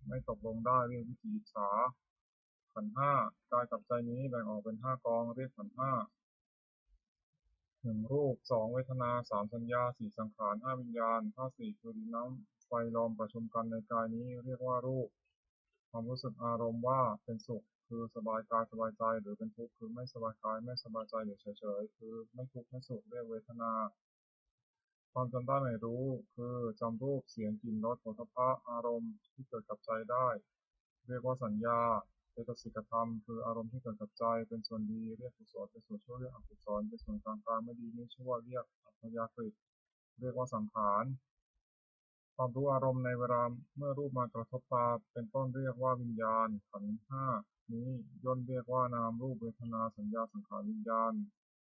ไม่ตกลงได้เรียกวิจิกิจฉาขันธ์ 5. กายกับใจนี้แบ่งออกเป็น 5 กองเรียกขันธ์ 5 1. รูป 2. เวทนา 3. สัญญา 4. สังขาร 5. วิญญาณ ธาตุ 4. คือดินน้ำไฟลมประชุมกันในกายนี้เรียกว่ารูปความรู้สึกอารมณ์ว่าเป็นสุขคือสบายกายสบายใจหรือเป็นทุกข์คือไม่สบายกายไม่สบายใจหรือเฉยๆคือไม่ทุกข์ไม่สุขเรียกเวทนาความจำได้ไม่รู้คือจำรูปเสียงกลิ่นรสโผฏฐัพพะอารมณ์ที่เกิดกับใจได้เรียกว่าสัญญาเจตสิกธรรมคืออารมณ์ที่เกิดกับใจเป็นส่วนดีเรียกกุศลเป็นส่วนชั่วเรียกอกุศลเป็นส่วนกลางๆไม่ดีไม่ชั่วเรียกอัพยากฤิเรียกว่าสังขารความรู้อารมณ์ในเวลาเมื่อรูปมากระทบตาเป็นต้นเรียกว่าวิญญาณขันธ์ 5 นี้ย่นเรียกว่านามรูปเวทนาสัญญาสังขารวิญญาณ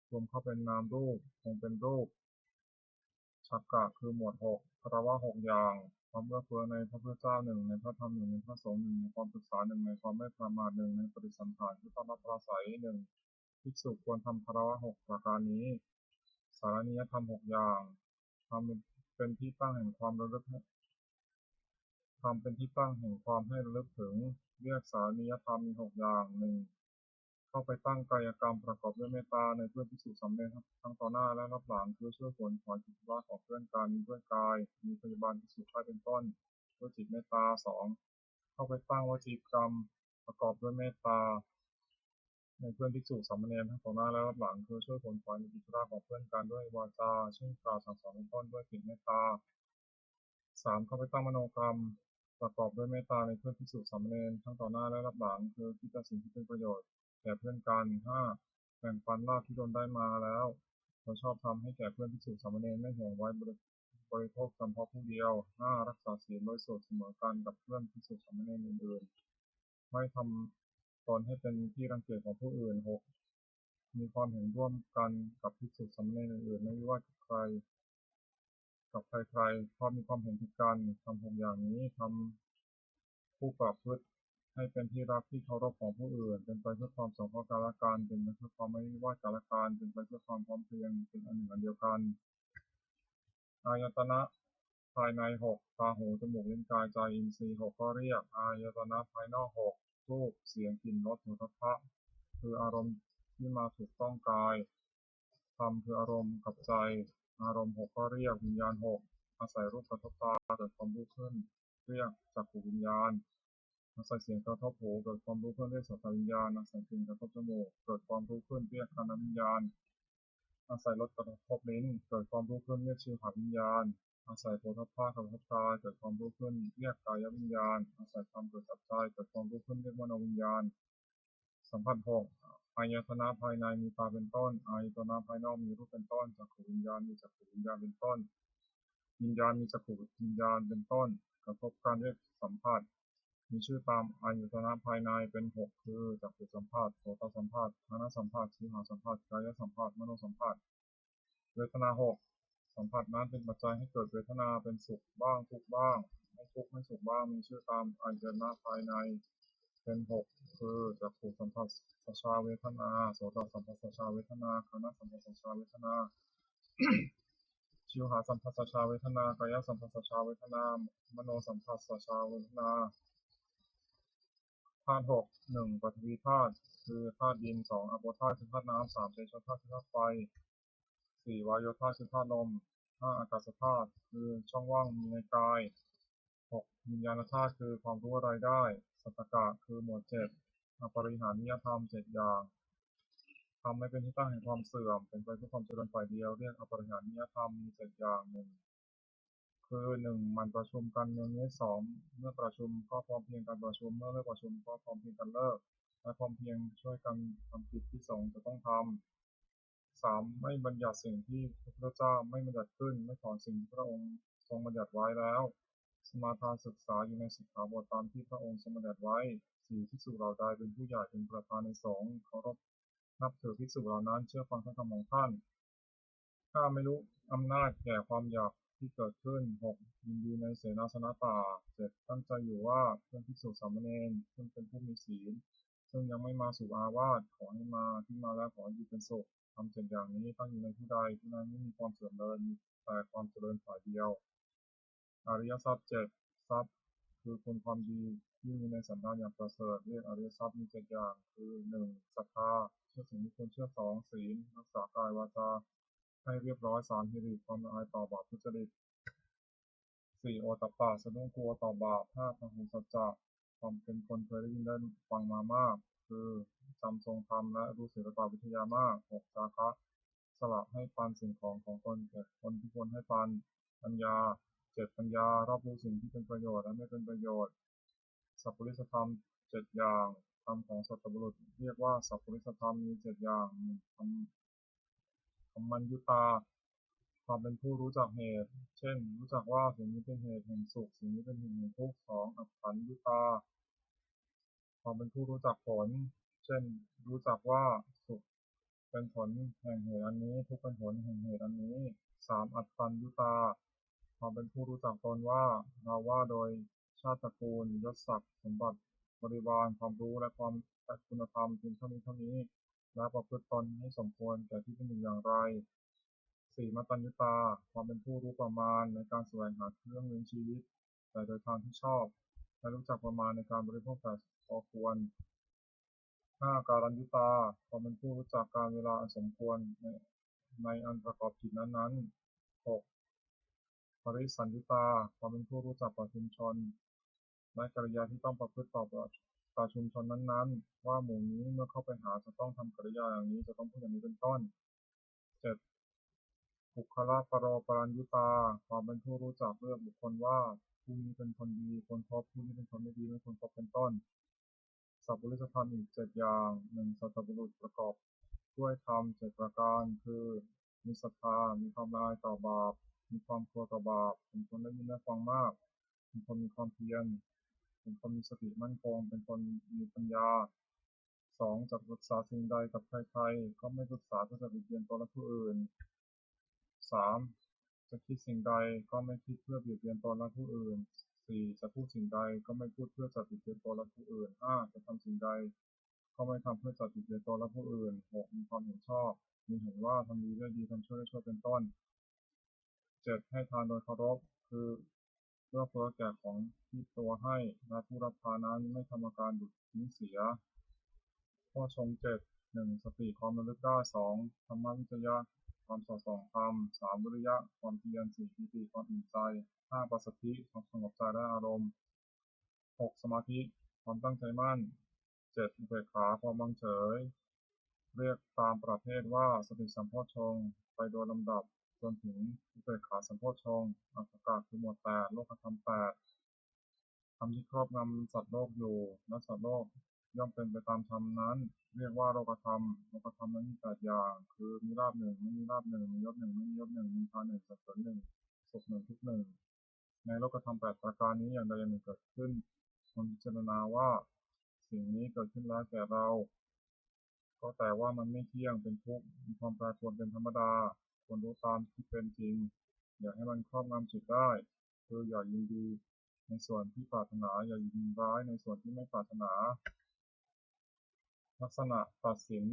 รวมเข้าเป็นนามรูปคงเป็นรูปฉักกะคือหมวด 6 คารวะ 6 อย่างความเอื้อเฟื้อในพระพุทธเจ้า 1. ในพระธรรม 1. ในพระสงฆ์ 1. ในความศึกษา 1. ในความไม่ประมาท 1. ในปฏิสันถานที่ต้องรับปราศัย 1. ภิกษุควรทำคารวะ 6 ประการนี้สารณียธรรม 6 อย่างทำเป็นที่ตั้งแห่งความระลึกทำเป็นที่ตั้งแห่งความให้ระลึกถึงเรียกสารณียธรรมมี 6 อย่าง 1. เข้าไปตั้งกายกรรมประกอบด้วยเมตตาในเพื่อนภิกษุสามเณรทั้งต่อหน้าและรับหลังคือช่วยขวนขวายกิจธุระของเพื่อนกันด้วยกายมีพยาบาลภิกษุใคร่เป็นต้นด้วยจิตเมตตา 2. เข้าไปตั้งวจีกรรมประกอบด้วยเมตตาในเพื่อนภิกษุสามเณรทั้งต่อหน้าและรับหลังคือช่วยขวนขวายในกิจธุระของเพื่อนกันด้วยวาจาเช่นกล่าวสั่งสอนเป็นต้นด้วยจิตเมตตา 3. เข้าไปตั้งมโนกรรมประกอบด้วยเมตตาในเพื่อนภิกษุสามเณรทั้งต่อหน้าและรับหลังคือคิดแต่สิ่งที่เป็นประโยชน์แก่เพื่อนกัน 5. แบ่งปันลาภที่ตนได้มาแล้วโดยชอบทำให้แก่เพื่อนภิกษุสามเณรไม่ห่วงไว้บริโภคเฉพาะผู้เดียว 5. รักษาศีลบริสุทธิ์เสมอกันกับเพื่อนภิกษุสามเณรอื่นๆไม่ทำตนให้เป็นที่รังเกียจของผู้อื่น 6. มีความเห็นร่วมกันกับภิกษุสามเณรอื่นๆไม่ว่ากับใครเพราะมีความเห็นผิดกันทำ6 อย่างนี้ทำผู้ประพฤติให้เป็นที่รักที่เคารพของผู้อื่นเป็นไปเพื่อความสงเคราะห์กันและกันเป็นไปเพื่อความไม่วิวาทกันและกันเป็นไปเพื่อความพร้อมเพรียงเป็นอันหนึ่งอันเดียวกันอายตนะภายใน 6 ตาหูจมูกลิ้นกายใจอินทรีย์ 6 ก็เรียกอายตนะภายนอก 6 รูปเสียงกลิ่นรสโผฏฐัพพะคืออารมณ์ที่มาถูกต้องกายธรรมคืออารมณ์กับใจอารมณ์ 6 ก็เรียกวิญญาณ 6 อาศัยรูปกระทบตาเกิดความรู้ขึ้นเรียกจักขุวิญญาณอาศัยเสียงกระทบหูเกิดความรู้ขึ้นเรียกโสตวิญญาณอาศัยกลิ่นกระทบจมูกเกิดความรู้ขึ้นเรียกคานวิญญาณอาศัยรสกระทบลิ้นเกิดความรู้ขึ้นเรียกชิวหวิญญาณอาศัยโผฏฐัพพะกระทบกายเกิดความรู้ขึ้นเรียกกายวิญญาณอาศัยธรรมเกิดกับใจเกิดความรู้ขึ้นเรียกมโนวิญญาณสัมผัส 6อายตนะภายในมีตาเป็นต้นอายตนะภายนอกมีรูปเป็นต้นจักขุวิญญาณมีจักขุวิญญาณเป็นต้นวิญญาณมีจักขุวิญญาณเป็นต้นกระทบกันเรียกสัมผัสมีชื่อตามอายตนะภายในเป็น 6 คือจักขุสัมผัสโสตสัมผัสฆานสัมผัสชิวหสัมผัสกายสัมผัสมโนสัมผัสเวทนา 6 สัมผัสนั้นเป็นปัจจัยให้เกิดเวทนาเป็นสุขบ้างทุกข์บ้างไม่ทุกข์ไม่สุขบ้างมีชื่อตามอายตนะภายในเป็นหกคือจักขุสัมผัสสัชชาเวทนาโสตสัมผัสสัชชาเวทนาคานสัมผัสสัชชาเวทนาชิวหาสัมผัสสัชชาเวทนากายสัมผัสสัชชาเวทนามโนสัมผัสสัชชาเวทนาธาตุหกหนึ่งปฐวีธาตุคือธาตุดินสองอาโปธาตุคือธาตุน้ำสามเตโชธาตุคือธาตุไฟสี่วายโยธาตุคือธาตุลมห้าอากาศธาตุคือช่องว่างมีในกายหกวิญญาณธาตุคือความรู้อะไรได้สัตตกะคือหมวดเจ็ดอปริหานิยธรรมเจ็ดอย่างทำให้เป็นที่ตั้งแห่งความเสื่อมเป็นไปเพื่อความเจริญฝ่ายเดียวเรียกอปริหานิยธรรมมีเจ็ดอย่างหนึ่งคือหนึ่งมันประชุมกันเนืองนิดสองเมื่อประชุมก็พร้อมเพรียงกันประชุมเมื่อเลิกประชุมก็พร้อมเพรียงกันเลิกและพร้อมเพรียงช่วยกันทำกิจที่สงฆ์จะต้องทำสามไม่บัญญัติสิ่งที่พระพุทธเจ้าไม่บัญญัติขึ้นไม่ถอนสิ่งที่พระองค์ทรงบัญญัติไว้แล้วสมาทานศึกษาอยู่ในสิกขาบทตามที่พระองค์ทรงบัญญัติไว้สี่ภิกษุเหล่าใดเป็นผู้ใหญ่เป็นประธานในสงฆ์เคารพนับถือภิกษุเหล่านั้นเชื่อฟังคำของท่านห้าไม่รู้อำนาจแก่ความอยากที่เกิดขึ้นหกยินดีในเสนาสนะป่าเจ็ดตั้งใจอยู่ว่าเพื่อนภิกษุสามเณรเพื่อนเป็นผู้มีศีลซึ่งยังไม่มาสู่อาวาสขอให้มาที่มาแล้วขอให้อยู่เป็นสุขทำเจ็ดอย่างนี้ตั้งอยู่ในผู้ใดผู้นั้นไม่มีความเสื่อมเลยมีแต่ความเจริญฝ่ายเดียวอริยทรัพย์เจ็ดทรัพย์คือคุณความดีที่มีในสันดานอย่างประเสริฐเรียกอริยทรัพย์มีเจ็ดอย่างคือหนึ่งศรัทธาเชื่อสิ่งที่ควรเชื่อสองศีลรักษากายวาจาให้เรียบร้อยสามหิริความละอายต่อบาปทุจริตสี่โอตตัปปะสะดุ้งกลัวต่อบาปห้าพหุสัจจะความเป็นคนเคยได้ยินได้ฟังมามากคือจำทรงธรรมและรู้ศิลปวิทยามากหกจาคะสละให้ปันสิ่งของของตนแก่คนที่ควรให้ปันปัญญาเจ็ดปัญญารอบรู้สิ่งที่เป็นประโยชน์และไม่เป็นประโยชน์สัพพุริสธรรมเจ็ดอย่างธรรมของสัตบุรุษเรียกว่าสัพพุริสธรรมมีเจ็ดอย่างธรรมัญญุตาความเป็นผู้รู้จักเหตุ เช่น รู้จักว่าสิ่งนี้เป็นเหตุแห่งสุข สิ่งนี้เป็นเหตุแห่งทุกข์สองอัตถัญญุตาความเป็นผู้รู้จักผล เช่น รู้จักว่าสุขเป็นผลแห่งเหตุอันนี้ ทุกข์เป็นผลแห่งเหตุอันนี้สามอัตตัญญุตาความเป็นผู้รู้จักตนว่าเราว่าโดยชาติตระกูลยศศักดิ์สมบัติบริวารความรู้และความและคุณธรรมเพียงเท่านี้เท่านี้ และประพฤติตนให้สมควรแก่ที่เป็นอยู่อย่างไรสี่มตัญญุตาความเป็นผู้รู้ประมาณในการแสวงหาเครื่องเลี้ยงชีวิตแต่โดยทางที่ชอบและรู้จักประมาณในการบริโภคแต่พอควรห้าการัญญุตาความเป็นผู้รู้จักการเวลาอันสมควรในอันประกอบกิจนั้นๆหกปริสัญญุตาความเป็นผู้รู้จักประชุมชนและกิริยาที่ต้องประพฤติต่อประชุมชนนั้นๆว่าหมู่นี้เมื่อเข้าไปหาจะต้องทำกิริยาอย่างนี้จะต้องพูดอย่างนี้เป็นต้นเจ็ด บุคลปโรปรัญญุตาความเป็นผู้รู้จักเลือกบุคคลว่าผู้นี้เป็นคนดีควรคบผู้นี้เป็นคนไม่ดีไม่ควรคบเป็นต้นสัพพุริสธรรมอีกเจ็ดอย่างหนึ่งสัตบุรุษประกอบด้วยธรรมเจ็ดประการคือมีศรัทธามีความละอายต่อบาปมีความกลัวต่อบาปเป็นคนได้ยินได้ฟังมากเป็นคนมีความเพียรเป็นคนมีสติมั่นคงเป็นคนมีปัญญาสองจะปรึกษาสิ่งใดกับใครๆก็ไม่ปรึกษาเพื่อจะบิดเบียนตนและผู้อื่น สามจะคิดสิ่งใดก็ไม่คิดเพื่อเบียดเบียนตนและผู้อื่นสี่จะพูดสิ่งใดก็ไม่พูดเพื่อจัดเบียดเบียนตนและผู้อื่นห้าจะทำสิ่งใดก็ไม่ทำเพื่อจัดเบียดเบียนตนและผู้อื่นหกมีความเห็นชอบมีเห็นว่าทำดีได้ดีทำชั่วได้ชั่วเป็นต้นเจ็ดให้ทานโดยเคารพคือเพื่อเฟื้อแก่ของที่ตัวให้และผู้รับทานนั้นไม่ทำอาการดุดทิ้งเสียข้อชงเจ็ดหนึ่งสติความระลึกได้สองธรรมวิจยะความสอดส่องธรรมสามวิริยะความเพียรสี่ปิติความอิ่มใจห้าปัสสัทธิความสงบใจและอารมณ์หกสมาธิความตั้งใจมั่นเจ็ดอุเบกขาความวางเฉยเรียกตามประเภทว่าสติสัมโพชฌงค์ไปโดยลำดับจนถึงอุเบกขาสัมโพชฌงค์อัตถกะคือหมวดแปดโลกธรรมแปดธรรมที่ครอบงำสัตว์โลกอยู่และสัตว์โลกย่อมเป็นไปตามธรรมนั้นเรียกว่าโลกธรรมโลกธรรมนั้นมีแปดอย่างคือมีลาภหนึ่งไม่มีลาภหนึ่งมียศหนึ่งไม่มียศหนึ่งมีทานหนึ่งสรรเสริญหนึ่งสุขหนึ่งทุกข์หนึ่งในโลกธรรมแปดประการนี้อย่างใดอย่างหนึ่งเกิดขึ้นควรพิจารณาว่าสิ่งนี้เกิดขึ้นแล้วแก่เราก็แต่ว่ามันไม่เที่ยงเป็นทุกข์มีความแปรปรวนเป็นธรรมดาควรรู้ตามที่เป็นจริง อย่าให้มันครอบงำจิตได้คืออย่ายินดีในส่วนที่ปรารถนาอย่ายินร้ายในส่วนที่ไม่ปรารถนาลักษณะตัดสิน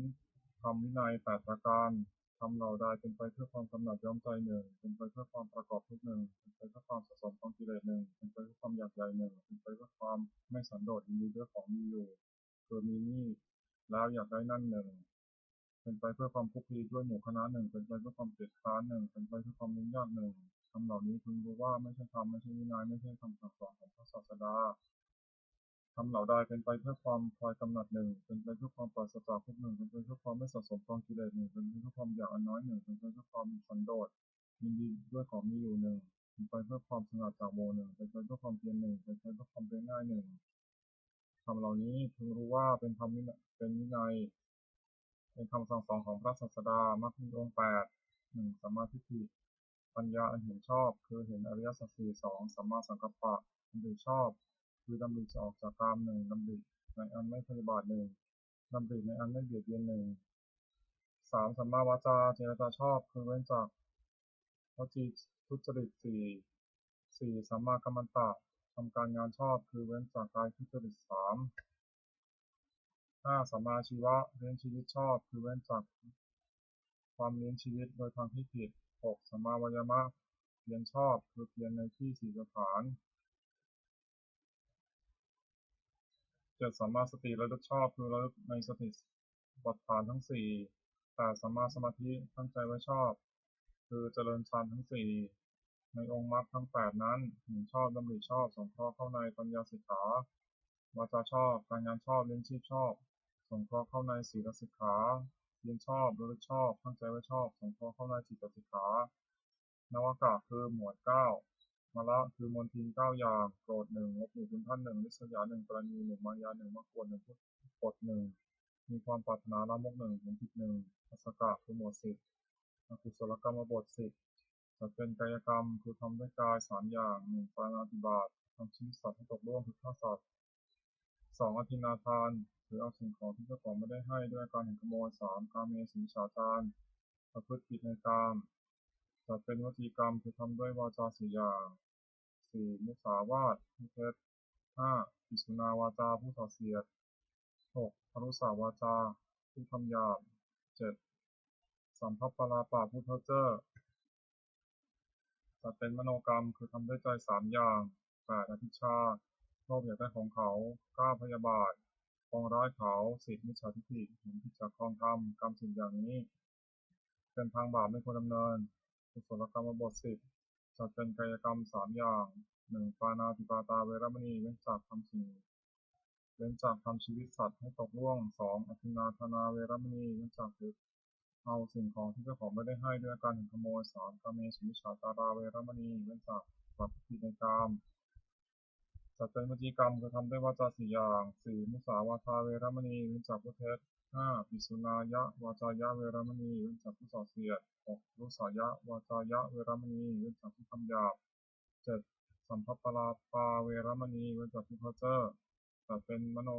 ทำวินัย8ประการทำเหล่าใดเป็นไปเพื่อความกำหนัดย้อมใจหนึ่งเป็นไปเพื่อความประกอบทุกหนึ่งเป็นไปเพื่อความสะสมของกิเลสหนึ่งเป็นไปเพื่อความอยากใหญ่หนึ่งเป็นไปเพื่อความไม่สันโดษยินดีด้วยของมีอยู่คือมีนี่แล้วอยากได้นั่นหนึ่งเป็นไปเพื่อความคุกคีด้วยหมู่คณะหนึ่งเป็นไปเพื่อความเกลียดคร้านหนึ่งเป็นไปเพื่อความยุ่งยากหนึ่งทำเหล่านี้พึงรู้ว่าไม่ใช่ธรรมไม่ใช่วินัยไม่ใช่คำสั่งสอนของพระศาสดาทำเหล่าใดเป็นไปเพื่อความคลายกำหนัดหนึ่งเป็นไปเพื่อความปราศจากทุกข์หนึ่งเป็นไปเพื่อความไม่สะสมกองกิเลสหนึ่งเป็นไปเพื่อความอยากอันน้อยหนึ่งเป็นไปเพื่อความสันโดษยินดีด้วยของมีอยู่หนึ่งเป็นไปเพื่อความสงัดจากโมหนึ่งเป็นไปเพื่อความเพียรหนึ่งเป็นไปเพื่อความเรียบง่ายหนึ่งทำเหล่านี้พึงรู้ว่าเป็นธรรมเป็นวินัยเป็นคำสั่งสอนของพระศาสดามรรคมีองค์8หนึ่งสัมมาทิฏฐิปัญญาอันเห็นชอบคือเห็นอริยสัจสี่สองสัมมาสังกัปปะอันเห็นชอบคือดำริจะออกจากกามหนึ่งดำริในอันไม่พยาบาทหนึ่งดำริในอันไม่เบียดเบียนหนึ่งสามสัมมาวาจาเจรจาชอบคือเว้นจากวจีทุจริตสี่สัมมากัมมันตะทำการงานชอบคือเว้นจากกายทุจริตห้าสัมมาชีวะเลี้ยงชีวิตชอบคือเว้นจากความเลี้ยงชีวิตโดยทางที่ผิดหกสัมมาวายามะเพียรชอบคือเพียรในที่สี่สถานเจ็ดสัมมาสติระลึกชอบคือระลึกในสติปัฏฐานทั้งสี่แปดสัมมาสมาธิตั้งใจไว้ชอบคือเจริญฌานทั้งสี่ในองค์มรรคทั้ง8นั้นเห็นชอบดำริชอบสงเคราะห์เข้าในปัญญาสิกขาวาจาชอบการงานชอบเลี้ยงชีพชอบสงเคราะห์เข้าในศีลสิกขาเรียนชอบระลึกชอบตั้งใจไว้ชอบสงเคราะห์เข้าในจิตสิกขานวากะคือหมวด9มละคือมนทิน9 อย่างโกรธหนึ่งงบหนึ่งคุณท่านหนึ่งนิสยาหนึ่งกรณีหนึ่งมายาหนึ่งมรรคผลหนึ่งพุทธกฎหนึ่งมีความปรารถนาละมกหนึ่งเห็นผิดหนึ่งอัสกะคือหมวด10อกุศลกรรมบท10จะเป็นกายกรรมคือทำด้วยกาย3 อย่างหนึ่งปาณาติบาตทำชีวิตสัตว์ให้ตกล่วงคือฆ่าสัตว์2อทินนาทานหรือเอาสิ่งของที่เจ้าของไม่ได้ให้ด้วยการเห็นขโมย3กาเมสุมิจฉาจารประพฤติผิดในกามจัดเป็นวจีกรรมคือทำด้วยวาจา4 อย่างมุสาวาทผู้เท็จภิกษุณาวาจาผู้ส่อเสียดพรุสาวาจาผู้คำหยาบ7สัมภปลาปะผู้เพ้อเจ้อจัดเป็นมโนกรรมคือทำด้วยใจ3 อย่าง8อภิชาโลภอยากได้ของเขา9พยาบาทปองร้ายเขา10มิจฉาทิฏฐิเห็นผิดจากครองธรรมกรรม10 อย่างนี้เป็นทางบาปไม่ควรดำเนินกุศลกรรมบท10จัดเป็นกายกรรม3 อย่าง1ปาณาติปาตาเวรมณีเว้นจากทำชีวิตสัตว์ให้ตกล่วง2อทินนาทนาเวรมณีเว้นจากเอาสิ่งของที่เจ้าของไม่ได้ให้ด้วยการขโมย3กาเมสุมิจฉาจาราเวรมณีเว้นจากประพฤติผิดในกามจัดเป็นวจีกรรมคือทำด้วยวาจา4 อย่างมุสาวาทาเวรมณีเว้นจากผู้เท็จภิกษุณายะวาจายะเวรมณีเว้นจากผู้ส่อเสียดรุสายะวาจายะเวรมณีเว้นจากผู้คำหยาบ7สัมภปลาปาเวรมณีเว้นจากผู้เพ้อเจ้อจัดเป็นมโน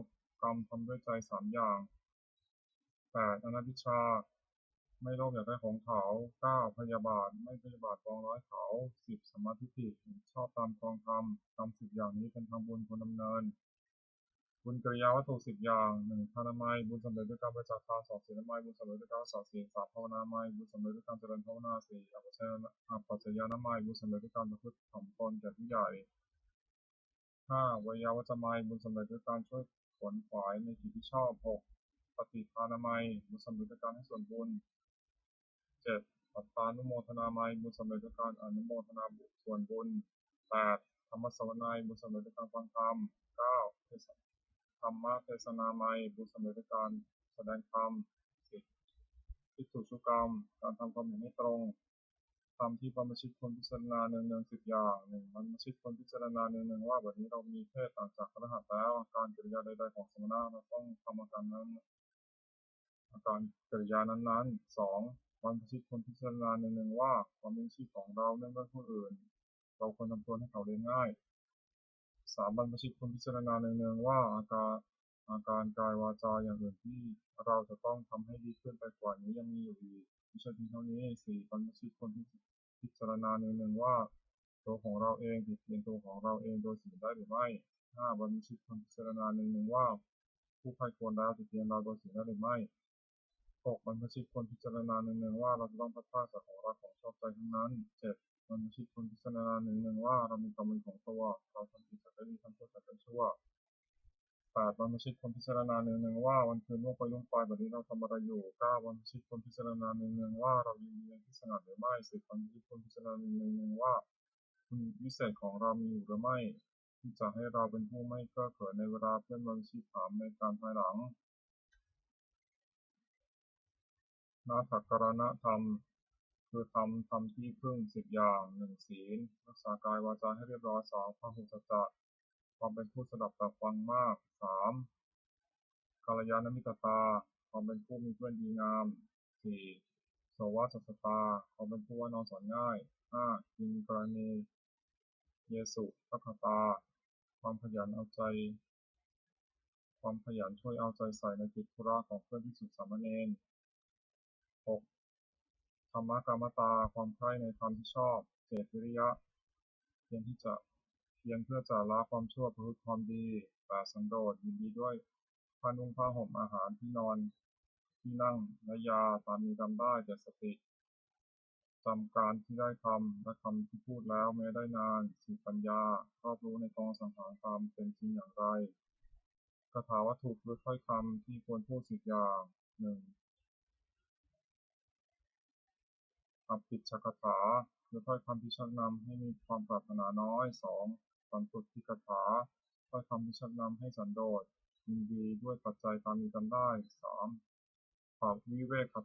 กรรมทำด้วยใจ3 อย่าง8อนัพพิชาไม่โลภอยากได้ของเขา9พยาบาทไม่พยาบาทปองร้ายเขา10สัมมาทิฏฐิชอบตามครองธรรมกรรม10 อย่างนี้เป็นทางบุญควรดำเนินบุญกิริยาวัตถุ10 อย่าง1ทานามัยบุญสำเร็จด้วยการบริจาคทาน2ศีลไมัยบุญสำเร็จด้วยการรักษาศีล3ภาวนาไมัยบุญสำเร็จด้วยการเจริญภาวนา4ปัจจญานามัยบุญสำเร็จด้วยการประพฤติถ่อมตนแก่ผู้ใหญ่5วยาวัจจะไมัยบุญสำเร็จด้วยการช่วยขวนขวายในกิจที่ชอบ6ปฏิภาณามัยบุญสำเร็จด้วยการให้ส่วนบุญ7ปัตตานุโมทนาไมัยบุญสำเร็จด้วยการอนุโมทนาส่วนบุญ8ธรรมสวนัยบุญสำเร็จด้วยการฟังธรรม9ธรรมะเทศนาไมัยบุญสำเร็จด้วยการแสดงธรรม10ภิกษุชุกรรมการทำความเห็นให้ตรงทำที่บรรพชิตควรพิจารณาเนืองๆ10 อย่างบรรพชิตควรพิจารณาเนืองๆว่าแบบนี้เรามีเพศต่างจากคฤหัสถ์แล้วการกิริยาใดๆของสมณะเราต้องทำอาการนั้นอาการกิริยานั้นๆ2บรรพชิตควรพิจารณาเนืองๆว่าความเป็นชีพของเราเนื่องด้วยผู้อื่นเราควรทำตัวให้เขาเลี้ยงง่าย3บรรพชิตควรพิจารณาเนืองๆว่าอาการกายวาจาอย่างอื่นที่เราจะต้องทำให้ดีขึ้นไปกว่านี้ยังมีอยู่อีกไม่ใช่เพียงเท่านี้4บรรพชิตควร พิจารณาหนึ่งว่าตัวของเราเองติดเตียนตัวของเราเองโดยสิ่งได้หรือไม่5บรรพชิตควรพิจารณาหนึ่งว่าผู้ใครควรแล้วติดเตียนเราโดยสิ่งได้หรือไม่6บรรพชิตควรพิจารณาหนึ่งว่าเราจะต้องพัดพลาดจากของรักของชอบใจทั้งนั้น7บรรพชิตควรพิจารณาหนึ่งว่าเรามีกรรมเป็นของตัวเราทำผิดจากได้ดีทำชั่วจากได้ชั่ว8บรรพชิตควรพิจารณาหนึ่งว่าวันคืนล่วงไปล่วงไปแบบนี้เราทำอะไรอยู่9บรรพชิตควรพิจารณาหนึ่งว่าเรายินดีในที่สงัดหรือไม่10บรรพชิตควรพิจารณาหนึ่งว่าคุณวิเศษของเรามีอยู่หรือไม่ที่จะให้เราเป็นผู้ไม่เก้อเขินในเวลาเพื่อนบรรพชิตถามในการภายหลังนาถกรณธรรมคือทำที่พึ่ง10อย่าง1ศีลรักษากายวาจาให้เรียบร้อย2พหุสัจจะความเป็นผู้สดับตรับฟังมาก3กัลยาณมิตรตาความเป็นผู้มีเพื่อนดีงาม4โสวาสัสตาความเป็นผู้ว่านอนสอนง่าย5กินกรณีเยสุทัคคตาความขยันเอาใจความขยันช่วยเอาใจใส่ในกิจธุระของเพื่อนภิกษุสามเณร6ธรรมกามตาความใคร่ในธรรมที่ชอบ7วิริยะเพียงเพื่อจะละความชั่วประพฤติความดี8สันโดษยินดีด้วยผ้านุ่งผ้าห่มอาหารที่นอนที่นั่งและยาตามมีตามได้7สติจำการที่ได้ทำและคำที่พูดแล้วแม้ได้นาน10ปัญญารอบรู้ในกองสังขารธรรมเป็นจริงอย่างไรคาถาวัตถุหรือถ้อยคำที่ควรพูด10อย่าง1อภิชกถาคือถ้อยคำที่ชักนำให้มีความปรารถนาน้อย2สันตุทิกถาถ้อยคำที่ชักนำให้สันโดษยินดีด้วยปัจจัยตามมีกันได้3ปรับวิเวกกั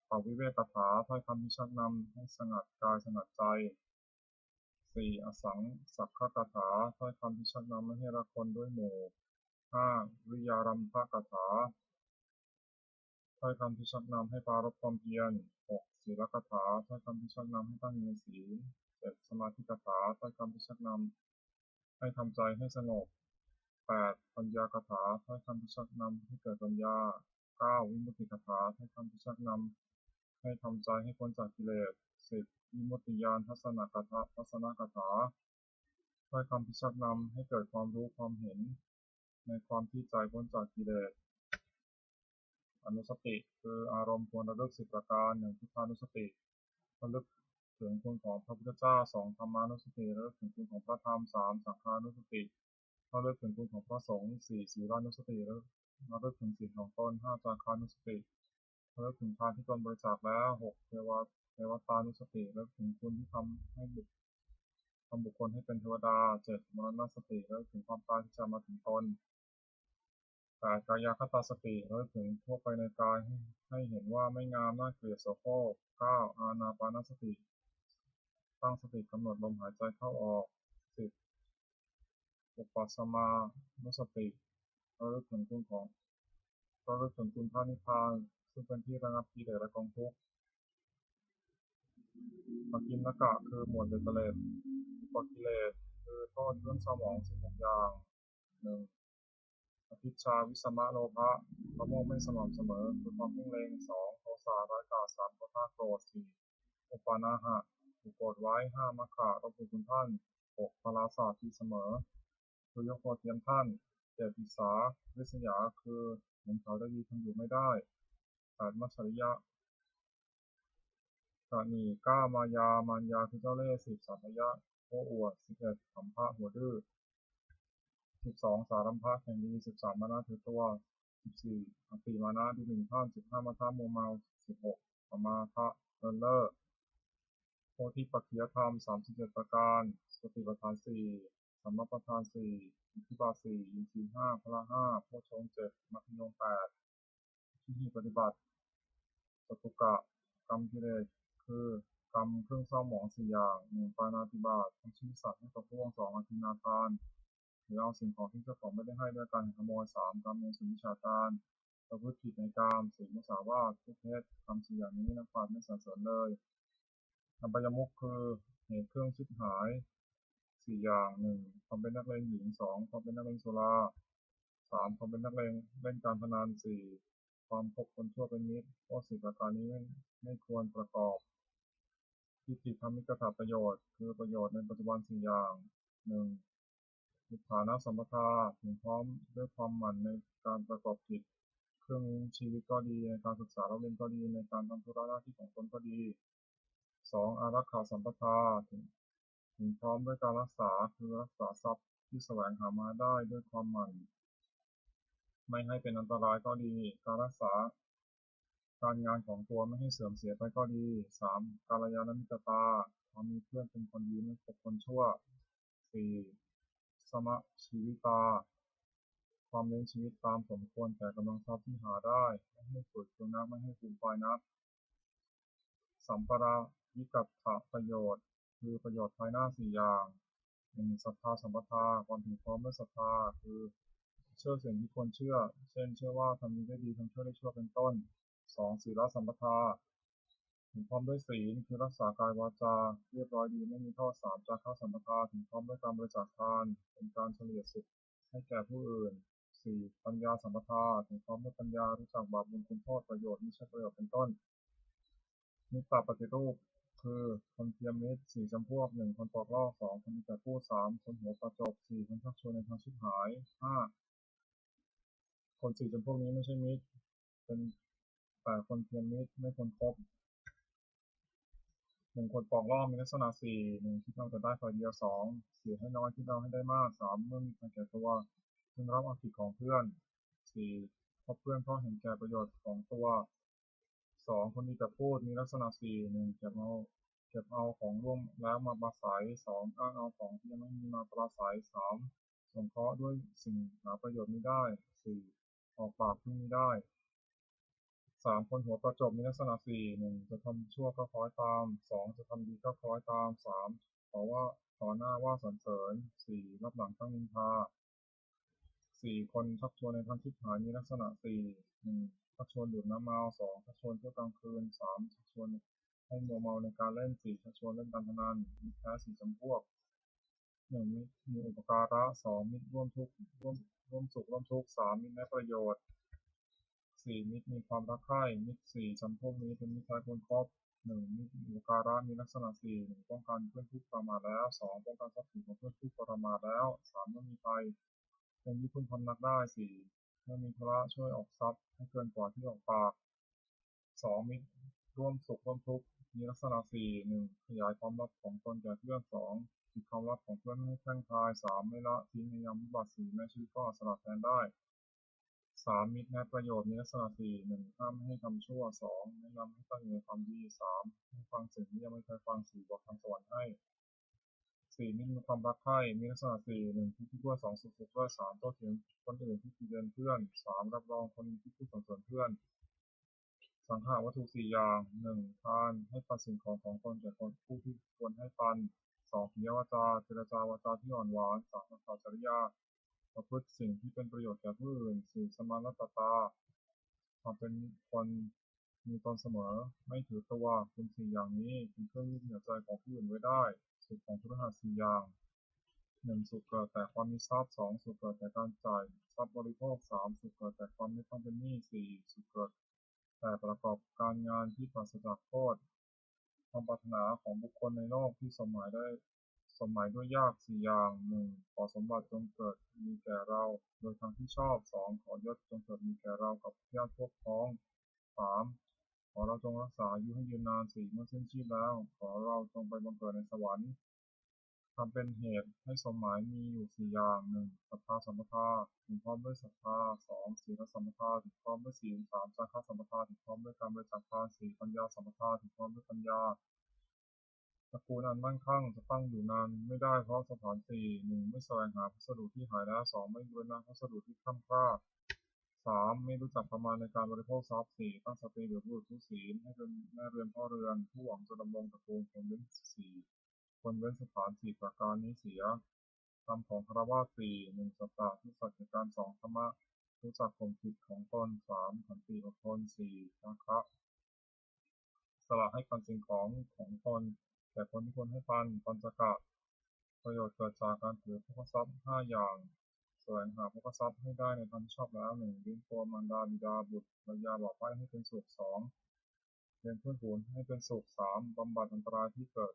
ปรับวิเวกถาถ้อยคำที่ชักนำให้สงัดกายสงัดใจ4อสังสักขคถาถ้อยคำที่ชักนำไม่ให้รักคนด้วยหมู่5วิยารัมภกถาถ้อยคำที่ชักนำให้ปรารภความเพียร6ศีลกถาถ้อยคำที่ชักนำให้ตั้งอยู่ในศีล7สมาธิกถาถ้อยคำที่ชักนำให้ทำใจให้สงบ8ปัญญากถาถ้อยคำที่ชักนำให้เกิดปัญญา9วิมุตติกถาถ้อยคำที่ชักนำให้ทำใจให้พ้นจากกิเลส10วิมุตติญาณทัศนกถาถ้อยคำที่ชักนำให้เกิดความรู้ความเห็นในความที่ใจพ้นจากกิเลสอนุสติคืออารมณ์ควรระลึก10ประการ1พุทธานุสติระลึกถึงคุณของพระพุทธเจ้า2ธรรมานุสติระลึกถึงคุณของพระธรรม3สังฆานุสติระลึกถึงคุณของพระสงฆ์4ศีลานุสติระลึกถึงศีลของตน5จาคานุสติระลึกถึงทานที่ตนบริจาคแล้ว6เทวตานุสติระลึกถึงคุณที่ทำบุคคลให้เป็นเทวดา7มรณสติระลึกถึงความตายที่จะมาถึงตน8กายคตาสติระลึกถึงทั่วไปในกายให้เห็นว่าไม่งามน่าเกลียดโสโครก9อานาปานสติตั้งสติกำหนดลมหายใจเข้าออก10อุปัสสมานุสติระลึกถึงคุณพระนิพพานซึ่งเป็นที่ระงับกิเลสและกองทุกข์ปกิณกะคือหมวดเบญจเลสอุปกิเลสคือโทษเครื่องเศร้าหมอง16อย่าง1อภิชฌาวิสมะโลภะละโมบไม่สม่ำเสมอคือความเพ่งเล็ง2โทสะร้ายกาจ3โทสะโกรธ4อุปานาหะถูกโกรธไว้5มัคคะรบกวนคุณท่าน6พลาสาที่เสมอคือยกโทษเทียมท่าน7อิสาริษยาคือเห็นเขาได้ดีทนอยู่ไม่ได้8มัจฉริยะกะหนี่9มารยาคือเจ้าเล่ห์10สัพพยะโอ้อวด11สัมภะหัวดื้อ12สารัมภะแข่งดี13มานะถือตัว14อติมานะดูหมิ่นท่าน15มัทธะมัวเมา16ปมาทะเลินเล่อโพธิปัจจยธรรม37ประการสติปัฏฐาน4สัมมาปัฏฐาน4อิทธิบาท4อินทรีย์5พละ5โพชฌงค์7มรรคยง8ที่ปฏิบัติจตุกะกรรมกิเลสคือกรรมเครื่องเศร้าหมอง4อย่าง1ปาณาติบาตทำชีวิตสัตว์ให้ตกล่วง2อธินาทานหรือเอาสิ่งของที่เจ้าของไม่ได้ให้ด้วยการขโมย3กรรมในส่วนวิชาการประพฤติผิดในกาม4มุสาวาททุเท็จทำ4อย่างนี้นักปราชญ์ไม่สรรเสริญเลยอบายมุขคือเหตุเครื่องชิบหาย4อย่าง1ความเป็นนักเลงหญิง2ความเป็นนักเลงสุรา3ความเป็นนักเลงเล่นการพนัน4 ความคบคนชั่วเป็นมิตรข้อ4ประการนี้ไม่ควรประกอบทิฏฐิธรรมิกถประโยชน์คือประโยชน์ในปัจจุบัน4อย่าง 1. ฐานะสัมปทาถึงพร้อมด้วยความหมั่นในการประกอบกิจเครื่องชีวิตก็ดีในการศึกษาเราเรียนก็ดีในการทำธุระหน้าที่ของตนก็ดี 2. อารักขาสัมปทาถึงพร้อมด้วยการรักษาคือรักษาทรัพย์ที่แสวงหามาได้ด้วยความหมั่นไม่ให้เป็นอันตรายก็ดีการรักษาการงานของตัวไม่ให้เสื่อมเสียไปก็ดี 3. กัลยาณมิตรตาความมีเพื่อนเป็นคนดีไม่คบคนชั่ว 4. สมชีวิตาความเลี้ยงชีวิตตามสมควรแก่กำลังทรัพย์ที่หาได้ไม่ให้ฝืดเคืองนักไม่ให้ฟูมฟายนักสัมปรายิกัตถประโยชน์คือประโยชน์ภายหน้า4อย่าง 1. ศรัทธาสัมปทาความถึงพร้อมด้วยศรัทธาคือเชื่อสิ่งที่ควรเชื่อเช่นเชื่อว่าทำดีได้ดีทำชั่วได้ชั่วเป็นต้น 2. ศีลสัมปทาถึงพร้อมด้วยศีลคือรักษากายวาจาเรียบร้อยดีไม่มีโทษ 3. จาคะสัมปทาถึงพร้อมด้วยการบริจาคทานเป็นการเฉลี่ยสุขให้แก่ผู้อื่น 4. ปัญญาสัมปทาถึงพร้อมด้วยปัญญารู้จักบาปบุญคุณโทษประโยชน์มิใช่ประโยชน์เป็นต้นมิตรปฏิรูปคือคนเทียมมิตร4จำพวก 1. คนปอกลอก 2. คนมีแต่พูด 3. คนหัวประจบ 4. คนชักชวนในทางชิบหาย 5. คน4จำพวกนี้ไม่ใช่มิตรเป็นแต่คนเทียมมิตรไม่ควรคบ 1. คนปอกลอกมีลักษณะ 4. 1. คิดเอาแต่ได้ฝ่ายเดียว 2. เสียให้น้อยคิดเอาให้ได้มาก 3. เมื่อมีการแก่ตัวจึงรับเอาผิดของเพื่อน 4. คบเพื่อนเพราะเห็นแก่ประโยชน์ของตัว 2. คนมีแต่พูดมีลักษณะ 4. 1. เก็บเอาของร่วมแล้วมาปราศัย 2. อ้างเอาของที่ยังไม่มีมาปราศัย 3. สงเคราะห์ด้วยสิ่งหาประโยชน์ไม่ได้ 4. ออกปากพึ่งไม่ได้ 3. คนหัวประจบมีลักษณะ 4. 1. จะทำชั่วก็คล้อยตาม 2. จะทำดีก็คล้อยตาม 3. ต่อหน้าว่าสรรเสริญ 4. รับหลังตั้งนินทา 4. คนชักชวนในทางชิบหายมีลักษณะ 4. 1. ชักชวนดื่มน้ำเมา 2. ชักชวนเที่ยวกลางคืน 3. ชักชวนให้มัวเมาในการเล่น 4. ชักชวนเล่นการพนันมิตรแท้4จำพวก 1. มิตรมีอุปการะ 2. มิตรร่วมทุกข์ร่วมสุขร่วมทุกข์ 3. มิตรได้ประโยชน์ 4. มิตรมีความรักใคร่มิตร4จำพวกนี้เป็นมิตรแท้ควรครบ 1. มิตรมีอุปการะมีลักษณะ 4. 1. ป้องกันเพื่อนทุกข์ประมาทแล้ว 2. ป้องกันทรัพย์สินของเพื่อนทุกข์ประมาทแล้ว 3. เมื่อมีภัยเป็นที่พึ่งพำนักได้ 4. เมื่อมีธุระช่วยออกทรัพย์ให้เกินกว่าที่ออกปาก 2. มิตรร่วมสุขร่วมทุกข์มีลักษณะ 4. 1. ขยายความลับของตนแก่เพื่อน 2. ปิดความลับของเพื่อนไม่ให้แพร่งพราย 3. ไม่ละทิ้งในยามวิบัติ 4. แม้ชีวิตก็อาจสละแทนได้ 3. มิตรแนะประโยชน์มีลักษณะ 4. 1. ห้ามไม่ให้ทำชั่ว 2. แนะนำให้ตั้งอยู่ในความดี 3. ให้ฟังสิ่งที่ยังไม่เคยฟัง 4. บอกทางสวรรค์ให้ 4. มิตรมีความรักใคร่มีลักษณะ 4. 1. คิดที่ด้วย 2. สุขด้วย 3. โต้เถียงคนอื่นที่ติเตียนเพื่อน 3. รับรองคนที่พูดสรรเสริญเพื่อน สังหาวัตถุ4อย่าง 1. ทานให้ปันสิ่งของตนแก่คนผู้ที่ควรให้ปัน 2. ปิยวาจาเจรจาวาจาที่อ่อนหวาน 3. สัจจริยาประพฤติสิ่งที่เป็นประโยชน์แก่ผู้อื่น 4. สมานัตตาความเป็นคนมีตนเสมอไม่ถือตัวคุณ4อย่างนี้เป็นเครื่องยึดเหนี่ยวใจของผู้อื่นไว้ได้สุขของพฤหัส4อย่าง 1. สุขเกิดแต่ความมีทรัพย์ 2. สุขเกิดแต่การจ่ายทรัพย์บริโภค 3. สุขเกิดแต่ความไม่ต้องเป็นหนี้ 4. สุขเกิดแต่ประกอบการงานที่ปราศจากโทษความปรารถนาของบุคคลในโลกที่สมหมายด้วยยาก4อย่าง 1. ขอสมบัติจงเกิดมีแก่เราโดยทางที่ชอบ 2. ขอยศจงเกิดมีแก่เรากับญาติพวกพ้อง 3. ขอเราจงรักษาอายุให้ยืนนาน 4. เมื่อสิ้นชีพแล้วขอเราจงไปบังเกิดในสวรรค์ทำเป็นเหตุให้สมหมายมีอยู่4อย่าง 1. ศรัทธาสัมปทาถึงพร้อมด้วยศรัทธา 2. ศีลสัมปทาถึงพร้อมด้วยศีล 3. จาคะสัมปทาถึงพร้อมด้วยการบริจาคทาน 4. ปัญญาสัมปทาถึงพร้อมด้วยปัญญาตระกูลอันมั่งคั่งจะตั้งอยู่นานไม่ได้เพราะสถาน 4. 1. ไม่แสวงหาพัสดุที่หายแล้ว 2. ไม่บูรณะพัสดุที่ค่ำคร่า 3. ไม่รู้จักประมาณในการบริโภคทรัพย์ 4. ตั้งสติหรือบุรุษผู้ศีลให้เป็นแม่เรือนพ่อเรือนผู้หวังจะดำรงตระกูลคนเว้น 4. คนเว้นสถาน 4 ประการนี้เสียธรรมของฆราวาส 4. 1. สัตตะทุสัจจะการ 2. ธรรมะรู้จักข่มผิดของตน 3. ขันติอดทน 4. จาคะสละให้ปันสิ่งของตนแก่คนที่ควรให้ปัน ปัญจกะประโยชน์เกิดจากการถือพกทรัพย์5อย่าง วงหาภพทรัพย์ให้ได้ในทางที่ชอบแล้ว1เลี้ยงตัวมารดาบิดาบุตรภรรยาบ่าวไพร่ให้เป็นสุข2เลี้ยงเพื่อนฝูงให้เป็นสุข3บำบัดอันตรายที่เกิด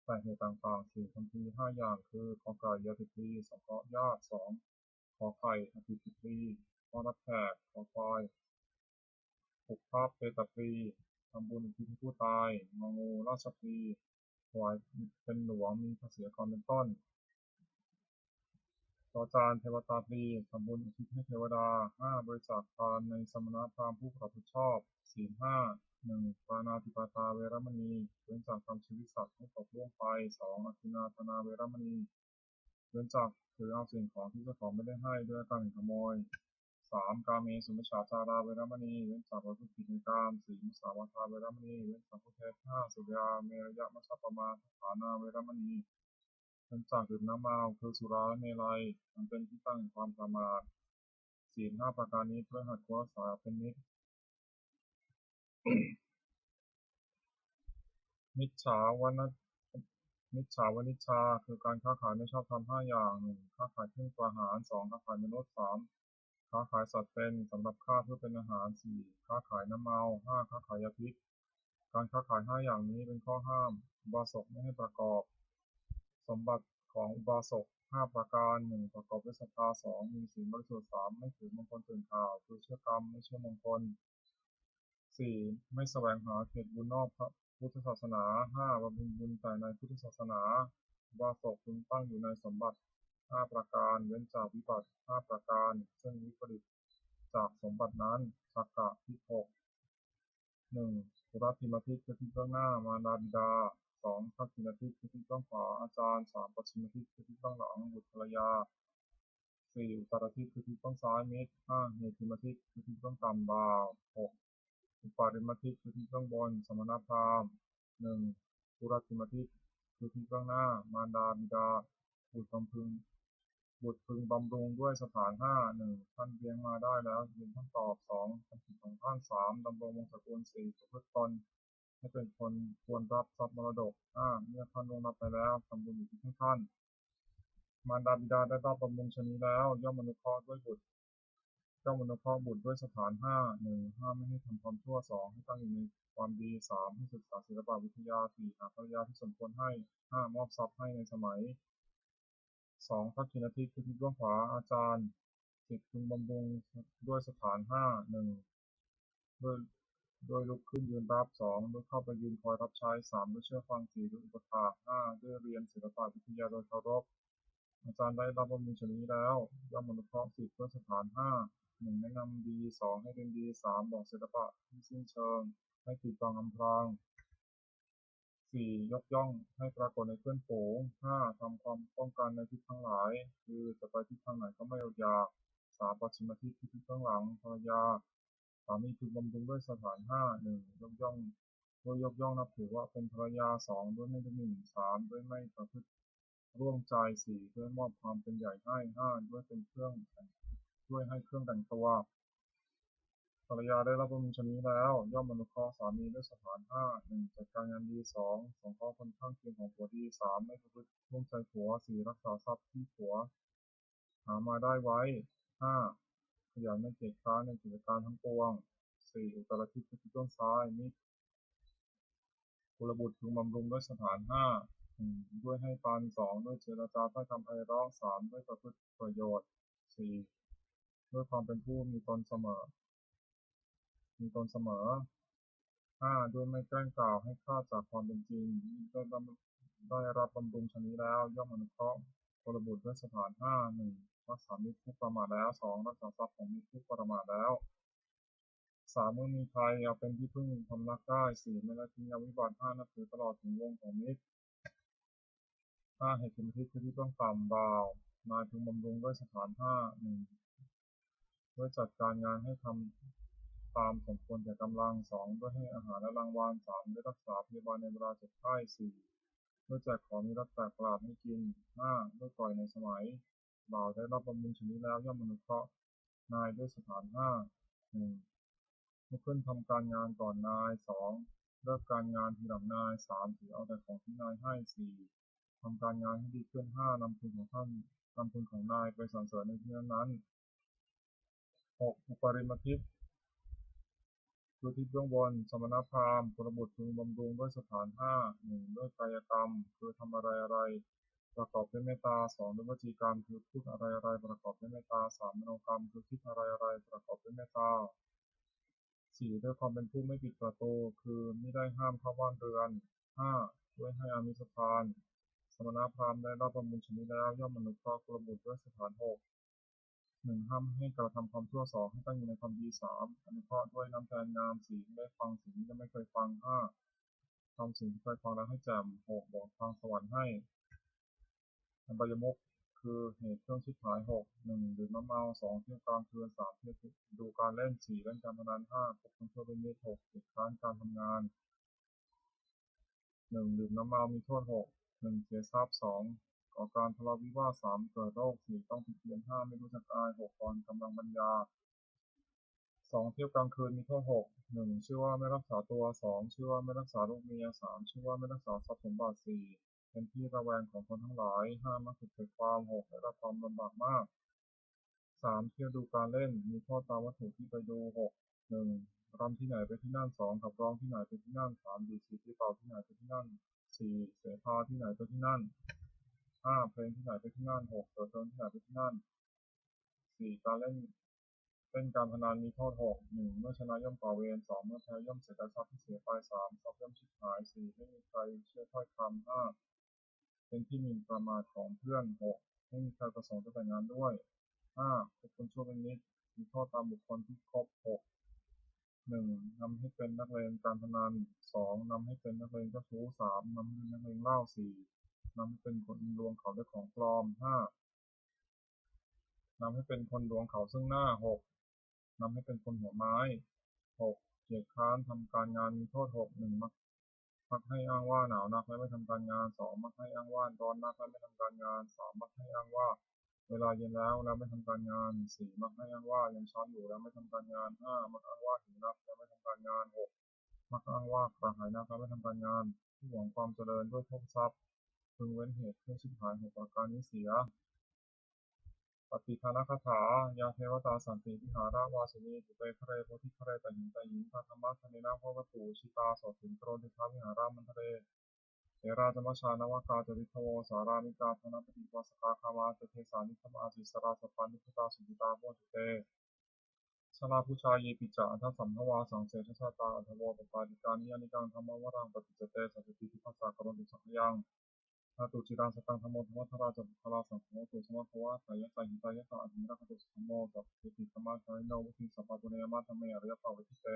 แต่เหตุต่างๆ4คำพี5อย่างคือขอไก่ยาติตรีสงเคราะห์ญาติ2ขอไข่อภิสิทธิต้อนรับแขกขอควายปุกภาพเปตตรีทำบุญอุทิศให้ผู้ตายงองูราชพรีถวายเป็นหลวงมีภาษีกรเป็นต้นจอจานเทวตาตรีทำบุญอุทิศให้เทวดา5บริจาคทานในสมณพราหมณ์ผู้ประพฤติชอบศีล5 1ปาณาติปาตาเวรมณีเว้นจากทำชีวิตสัตว์ให้ตกล่วงไป2อทินาทนาเวรมณีเว้นจากถือเอาสิ่งของที่เจ้าของไม่ได้ให้ด้วยการขโมย3กาเมสุมิจฉาจาราเวรมณีเว้นจากประพฤติผิดในกาม4มุสาวาทาเวรมณีเว้นจากผู้เท็จ5สุราเมรยมัชฌัปปมาฐานาเวรมณีเว้นจากดื่มน้ำเมาคือสุราและเมลัยมันเป็นที่ตั้งแห่งความประมาทศีล5ประการนี้เพื่อหัดควรักษาเป็นนิจ มิจฉาวณมิจฉาวณิชชาคือการค้าขายไม่ชอบธรรม5อย่าง1ค้าขายเครื่องประหาร2ค้าขายมนุษย์3ค้าขายสัตว์เป็นสำหรับฆ่าเพื่อเป็นอาหาร4ค้าขายน้ำเมา5ค้าขายยาพิษการค้าขาย5อย่างนี้เป็นข้อห้ามอุบาสกไม่ให้ประกอบสมบัติของอุบาสก5ประการ1ประกอบด้วยศรัทธา2มีศีลบริสุทธิ์3ไม่ถือมงคลตื่นข่าวคือเชื่อกรรมไม่เชื่อมงคล4ไม่แสวงหาเขตบุญนอกพระพุทธศาสนา5บำเพ็ญบุญแต่ในพุทธศาสนาอุบาสกพึงตั้งอยู่ในสมบัติ5ประการเว้นจากวิบัติ5ประการซึ่งวิปริตจากสมบัตินั้นสักกะทิฏฐก1ปุรัติมทิฏคือที่เบื้องหน้ามารดาบิดา2ทักษิณทิฏคือที่เบื้องขวาอาจารย์3ปัจฉิมทิฏคือที่เบื้องหลังบุตรภรรยา4อุตรทิฏคือที่เบื้องซ้ายมิตร5เหตุมทิฏคือที่เบื้องต่ำบ่าว6อุปาริมทิฏคือที่เบื้องบนสมณพราหมณ์ปุรัติมทิฏคือที่เบื้องหน้ามารดาบิดาบุตรพึงบำรุงด้วยสถานท่านเลี้ยงมาได้แล้วเรียนท่านตอบคำผิดของท่านดำรงวงศกุลประพฤติตนให้เป็นคนควรรับทรัพย์มรดกเมื่อท่านล่วงลับไปแล้วทำบุญอุทิศให้ท่านมารดาบิดาได้รับบำรุงชนีแล้วย่อมอนุเคราะห์ด้วยบุตรด้วยสถานห้ามไม่ให้ทำความชั่ว2ให้ตั้งอยู่ในความดี3ให้ศึกษาศิลปวิทยา4หาภรรยาที่สมควรให้5มอบทรัพย์ให้ในสมัย2ทักษิณทิฏคือที่เบื้องขวาอาจารย์10พึงบำรุงด้วยสถาน1ด้วยลุกขึ้นยืนรับ2ด้วยเข้าไปยืนคอยรับใช้3ด้วยเชื่อฟัง4ด้วยอุปถาก5ด้วยเรียนศิลปวิทยาโดยเคารพอาจารย์ได้รับบำรุงชนี้แล้วย่อมอนุเคราะห์10ด้วยสถาน1แนะนำดี2ให้เรียนดี3บอกศิลปะที่สิ้นเชิงให้ปิดบังอำพราง4ยกย่องให้ปรากฏในเพื่อนฝูง5ทำความป้องกันในทิศทั้งหลายคือจะไปทิศทางไหนก็ไม่อดอยาก3ปัจฉิมทิศคือทิศข้างหลังภรรยาสามีพึงบำรุงด้วยสถาน1ยกย่องนับถือว่าเป็นภรรยา2ด้วยไม่ดูหมิ่น3ด้วยไม่ประพฤติร่วมใจ4ด้วยมอบความเป็นใหญ่ให้5ด้วยเป็นเครื่องด้วยให้เครื่องแต่งตัวภรรยาได้รับบำรุงชนี้แล้วย่อมอนุเคราะห์สามีด้วยสถาน1จัดการงานดี2สงเคราะห์คนข้างเคียงของผัวดี3ไม่ประพฤติร่วมใจผัว4รักษาทรัพย์ที่ผัวหามาได้ไว้5ขยันไม่เกียจคร้านในกิจการทั้งปวง4อุตรทิฏคือต้นซ้ายมิตรกุลบุตรพึงบำรุงด้วยสถานด้วยให้ปาน2ด้วยเจรจาถ้อยคำไพเราะ3ด้วยประพฤติประโยชน์4ด้วยความเป็นผู้มีตนเสมอด้วยไม่แกล้งกล่าวให้คลาดจากความเป็นจริงได้รับบำรุงชนี้แล้วย่อมอนุเคราะห์กุลบุตรด้วยสถาน1รักษามิตรผู้ประมาทแล้ว2รักษาทรัพย์ของมิตรผู้ประมาทแล้ว3เมื่อมีภัยเอาเป็นที่พึ่งพำนักได้4ไม่ละทิ้งยาวิบัติ5นับถือตลอดถึงวงของมิตรเหตุทิฏคือที่ต้องต่ำบ่าวนายพึงบำรุงด้วยสถานด้วยจัดการงานให้ทำตามสมควรแก่กำลัง2ด้วยให้อาหารและรางวัล3ด้วยรักษาพยาบาลในเวลาเจ็บไข้4ด้วยแจกของมีรสแปลกประหลาดให้กินด้วยปล่อยในสมัยบ่าวได้รับบำรุงชนี้แล้วย่อมอนุเคราะห์นายด้วยสถานเมื่อขึ้นทำการงานก่อนนาย2เลิกการงานทีหลังนาย3ถือเอาแต่ของที่นายให้4ทำการงานให้ดีขึ้น5นำคุณของท่าน นำคุณของนายไปสรรเสริญในที่นั้นๆ 6. อุปริมทิพย์คือทิศเบื้องบนสมณพราหมณ์กุลบุตรพึงบำรุงด้วยสถาน 5 1. ด้วยกายกรรมคือทำอะไรประกอบด้วยเมตตา 2. ด้วยวจีกรรมคือพูดอะไรประกอบด้วยเมตตา 3. มโนกรรมคือคิดอะไรประกอบด้วยเมตตา 4. ด้วยความเป็นผู้ไม่ปิดประตูคือมิได้ห้ามเข้าบ้านเรือน 5. ด้วยให้อามิสทานสมณพราหมณ์ได้รับบำรุงชนี้แล้วย่อมอนุเคราะห์กุลบุตรด้วยสถาน 6. 1. ห้ามให้กระทำความชั่ว 2. ให้ตั้งอยู่ในความดี 3. อนุเคราะห์ด้วยน้ำใจงาม 4. ได้ฟังสิ่งที่ยังไม่เคยฟัง 5. ทำสิ่งที่เคยฟังแล้วให้แจ่ม 6. บอกทางสวรรค์ให้อบายมุขคือเหตุเครื่องชิบหาย 6. 1. ดื่มน้ำเมา 2. เที่ยวกลางคืน 3. เที่ยวดูการเล่น 4. เล่นการพนัน 5. ควบคุมชั่วเป็นมิตร 6. เกียจคร้านการทำงาน 1. ดื่มน้ำเมามีโทษ 6. 1. เสียทรัพย์ 2. ก่อการทะเลาะวิวาท 3. เกิดโรค 4. ต้องผิดเพี้ยน 5. ไม่รู้จักอาย 6. อ่อนกำลังปัญญา 2. เที่ยวกลางคืนมีโทษ 6. 1. ชื่อว่าไม่รักษาตัว 2. ชื่อว่าไม่รักษาลูกเมีย 3. ชื่อว่าไม่รักษาทรัพย์สมบัติ 4. เป็นที่ระแวงของคนทั้งหลาย 5. มักถูกเกิดความ 6. ได้รับความลำบากมาก 3. เที่ยวดูการเล่นมีโทษตามวัตถุที่ไปดู 6. 1. รำที่ไหนไปที่นั่น 2. ขับร้องที่ไหนไปที่นั่น 3. ดีดสีตีเป่าที่ไหนไปที่นั่น 4. เสพาที่ไหนไปที่นั่น 5. เพลงที่ไหนไปที่นั่น 6. เถิดเทิงที่ไหนไปที่นั่น 4. การเล่นการพนันมีโทษ 6. 1. เมื่อชนะย่อมก่อเวร 2. เมื่อแพ้ย่อมเสียทรัพย์ที่เสียไป 3. ทรัพย์ย่อมชิบหาย 4. ไม่มีใครเชื่อถ้อยคำ 5. เป็นที่หมิ่นประมาทของเพื่อน 6. ไม่มีใครประสงค์จะแต่งงานด้วย 5. คบคนชั่วเป็นมิตรมีโทษตามบุคคลที่คบ 6. 1. นำให้เป็นนักเลงการพนัน 2. นำให้เป็นนักเลงเจ้าชู้ 3. นำให้เป็นนักเลงเหล้า 4. นำให้เป็นคนลวงเขาด้วยของปลอม 5. นำให้เป็นคนลวงเขาซึ่งหน้า 6. นำให้เป็นคนหัวไม้ 6. เกียจคร้านทำการงานมีโทษ 6. 1. มักให้อ้างว่าหนาวนักและไม่ทำการงาน 2. มักให้อ้างว่าร้อนนักและไม่ทำการงาน 3. มักให้อ้างว่าเวลาเย็นแล้วไม่ทำการงาน 4. มักให้อ้างว่ายังเช้าอยู่แล้วไม่ทำการงาน 5. มักอ้างว่าหิวนักและไม่ทำการงาน 6. มักอ้างว่ากระหายนักและไม่ทำการงานผู้หวังความเจริญด้วยโภคทรัพย์พึงเว้นเหตุเครื่องชิบหาย 6 ประการนี้เสียปฏิภาณคาถายาเทวตาสันติวิหาราวาสินีตุเตคะเรโพธิคะเรตหินตหินพาธรรมะทเนนะพระวตุชิตาโสถินโกรธิทาวิหารามันทะเรเทราจมัชชานวากาจริทโวสารามิกาธนปฏิวาสกาคามาเตเทสานิธรรมอาศิสราสปานิพุตาสุจิตาโพธิเตชลาพุชาเยปิจาอัทสัมภวาสังเสชชาตาอัทโวปปาติกานิยานิกังธรรมวรังปฏิจเตสัจติทิภัสสะกรณิสักยังนาตุจิรังสตังธรรมโมธรรมธราจักขุคลาสังโฆตุสมัทวะสายะสาหิตายะสะอธิรักขตุสัมโมจักขุติสมาชาริโนวุติสัพพะปุเนยมะธรรมเมอริยภาวิทิเต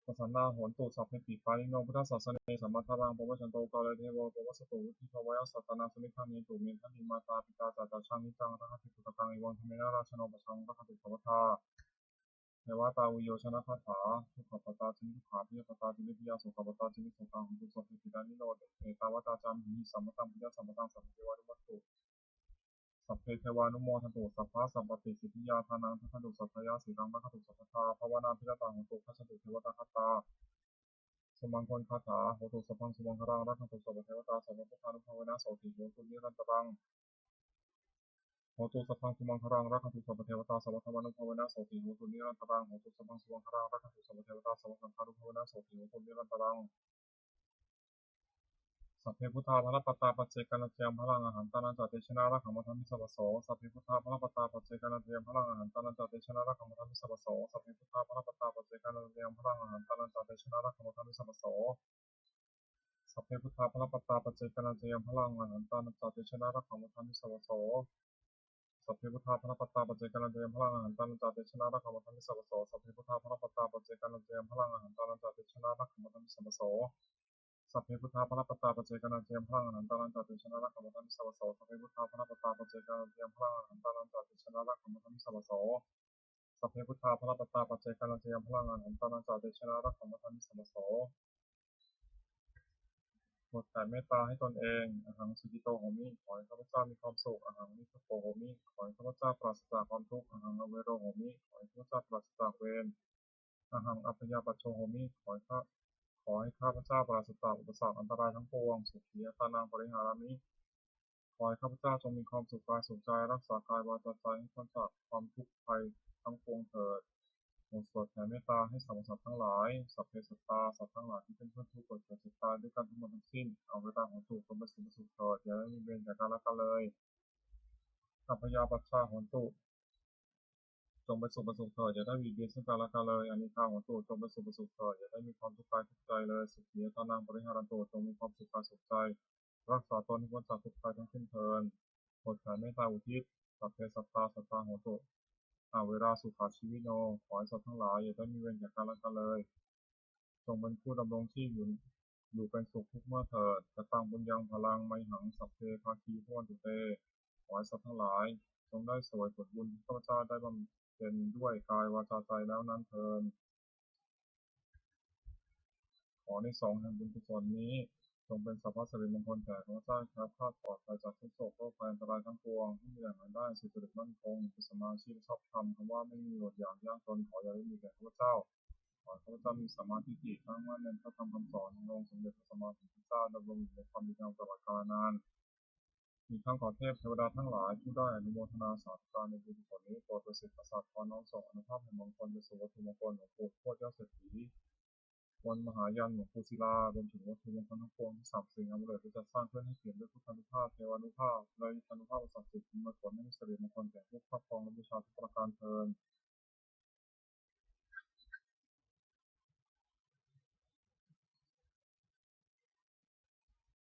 ปสันนาโหนตุสัพเพปิปานิโนพุทธศาสเนสัมมาทารังปวัชชันโตกาลเทโวปวัสสตุวุฒิภวายสัตตนาสมิทานิตุเมทันติมาตาปิตาจัตตาชังนิจังรักขิตุตตังอิวังธรรมเนราชโนปชังรักขิตุสัพพทาเทวตาวิโยชนะคาถาทุกขปตาจินิทุกขาพิยปตาจินิพิยาสุขปตาจินิสุขังหุตุสัพเพปิดานิโนเอตาวตาจามหิสัมมตังปิยสัมมตังสัพเพเทวานุมัตตุสัพเพเทวานุโมทันตุสัพพะสัพปติสิทธิยาทานังทัพพะตุสัพพยาสีรังรักขตุสัพพทาภาวนาพิรตังหุตุขัสตุเทวตาคตาสมังคลคาถาโหตุสัพพังสมังครังรักขตุสัพพเทวตาสัพพพุทธานุภาเวนะโสติโหตุนิรันตรังโหตุสัพพังสมังครังรักขตุสัพพเทวตาสัพพธรรมานุภาเวนะโสติโหตุนิรันตรังโหตุสัพพังสมังครังรักขตุสัพพเทวตาสัพพสังฆานุภาเวนะโสติโหตุนิรันตรังสัพเพพุทธาภรปตาปัจเจกนัจเจยมพลังอาหารตานันจัตเตชนะรักขมัทัมมิสัพพโสสัพเพพุทธาภรปตาปัจเจกนัจเจยมพลังอาหารตานันจัตเตชนะรักขมัทัมมิสัพพโสสัพเพพุทธาภรปตาปัจเจกนัจเจยมพลังอาหารตานันจัตเตชนะรักขมัทัมมิสัพพโสสัพเพพุทธาภรปตาปัจเจกนัจเจยมพลังอาหารตานันจัตเตชนะรักขมัทัมมิสัพพโสสัพเพพุทธาภรปตาปัจเจกนัจเจยมพลังอาหารตานันจัตเตชนะรักขมัทัมมิสัพพโสสัพเพพุทธาภรปตาปัจเจกนัจเจยมพลังอาหารตานันจัตเตชนะรักขมัทัมมิสัพพโสสัพเพพุทธาภรปตาปัจเจกนัจเจยมพลังอาหารตานันจัตเตชนะรักขมัทัมมิสัพพโสสัพเพพุทธาภรปตาปัจเจกนัจเจยมพลังอาหารตานันจัตเตชนะรักขมัทัมมิสัพพโสสัพเพพุทธาภรปตาปัจเจกนัจเจยมพลังอาหารตานันจัตเตชนะรักขมัทัมมิสัพพโสบทแผ่เมตตาให้ตนเองอหังสุกิโตโหมิขอให้ข้าพเจ้ามีความสุขอหังนิพโพโหมิขอให้ข้าพเจ้าปราศจากความทุกข์อหังอเวโรโหมิขอให้ข้าพเจ้าปราศจากเวรอหังอัพยาปัจโชโหมิขอให้ข้าพเจ้าปราศจากอุปสรรคอันตรายทั้งปวงสุขีอัตานังปริหารามิ ขอให้ข้าพเจ้าจงมีความสุขกายสุขใจรักษากายวาจาใจให้พ้นจากความทุกข์ภัยทั้งปวงเถิดโปรดสวดแผ่เมตตาให้สรรพสัตว์ทั้งหลายสัพเพสัตตาสัตว์ทั้งหลายที่เป็นเพื่อนทุกข์เกิดแก่เจ็บตายด้วยกันทั้งหมดทั้งสิ้นเอาเวลาของตุจงเป็นสุขเถิดอย่าได้มีเวรแก่กันและกันเลยอัพยาปัชชาโหนตุจงเป็นสุขเถิดอย่าได้มีเบียดซึ่งกันและกันเลยอานิฆาโหนตุจงเป็นสุขเถิดอย่าได้มีความทุกข์กายทุกข์ใจเลยสุขียตานังปริหารันตุจงมีความสุขกายสุขใจรักษาตนให้พ้นจากทุกข์ภัยทั้งสิ้นเทินโปรดแผ่เมตตาอุทิศสัพเพสัตตาสัตตาโหนตุเวลาสุขาชีวิโนขอให้สัตว์ทั้งหลายอย่าได้มีเวรแก่กันและกันเลยจงเป็นผู้ดำรงชีพอยู่เป็นสุขทุกเมื่อเถิดกตังบุญยังพลังไมหังสัพเพภาคีพวันตุเตขอให้สัตว์ทั้งหลายจงได้สวยผลบุญที่ข้าพเจ้าได้บำเพ็ญด้วยกายวาจาใจแล้วนั้นเทินขอในสองแห่งบุญกุศลนี้จงเป็นสัพพะสิริมงคลแก่ข้าพเจ้าครับข้าปลอดภัยจากทุกโศกโรคภัยอันตรายทั้งปวงที่มีอย่างนั้นได้สุจริตมั่นคงเป็นสมาชีพชอบธรรมคำว่าไม่มีอดอยากยากจนขออย่าได้มีแก่ข้าพเจ้าขอให้ข้าพเจ้ามีสมาธิตั้งมั่นในพระธรรมคำสอนขององค์สมเด็จพระสัมมาสัมพุทธเจ้าดำรงอยู่ในความดีงามตลอดกาลนานมีทั้งขอเทพเทวดาทั้งหลายผู้ได้อนุโมทนาสาธุการในบุญกุศลนี้โปรดประสิทธิ์ประสาทพรน้อมส่งอนุภาพแห่งมงคลไปสู่วัตถุมงคลของปู่โคตรเจ้าเศรษฐีวันมหายันหลวงปู่ศิลารวมถึงวัตถุมงคลทั้งปวงที่สามสิ่งอมุเลตที่จะสร้างขึ้นให้เขียนด้วยพุทธานุภาพเทวานุภาพและอิทธานุภาพศักดิ์สิทธิ์มีผลให้มีสิริมงคลแก่ผู้ครอบครองและบูชาทุกประการเทิน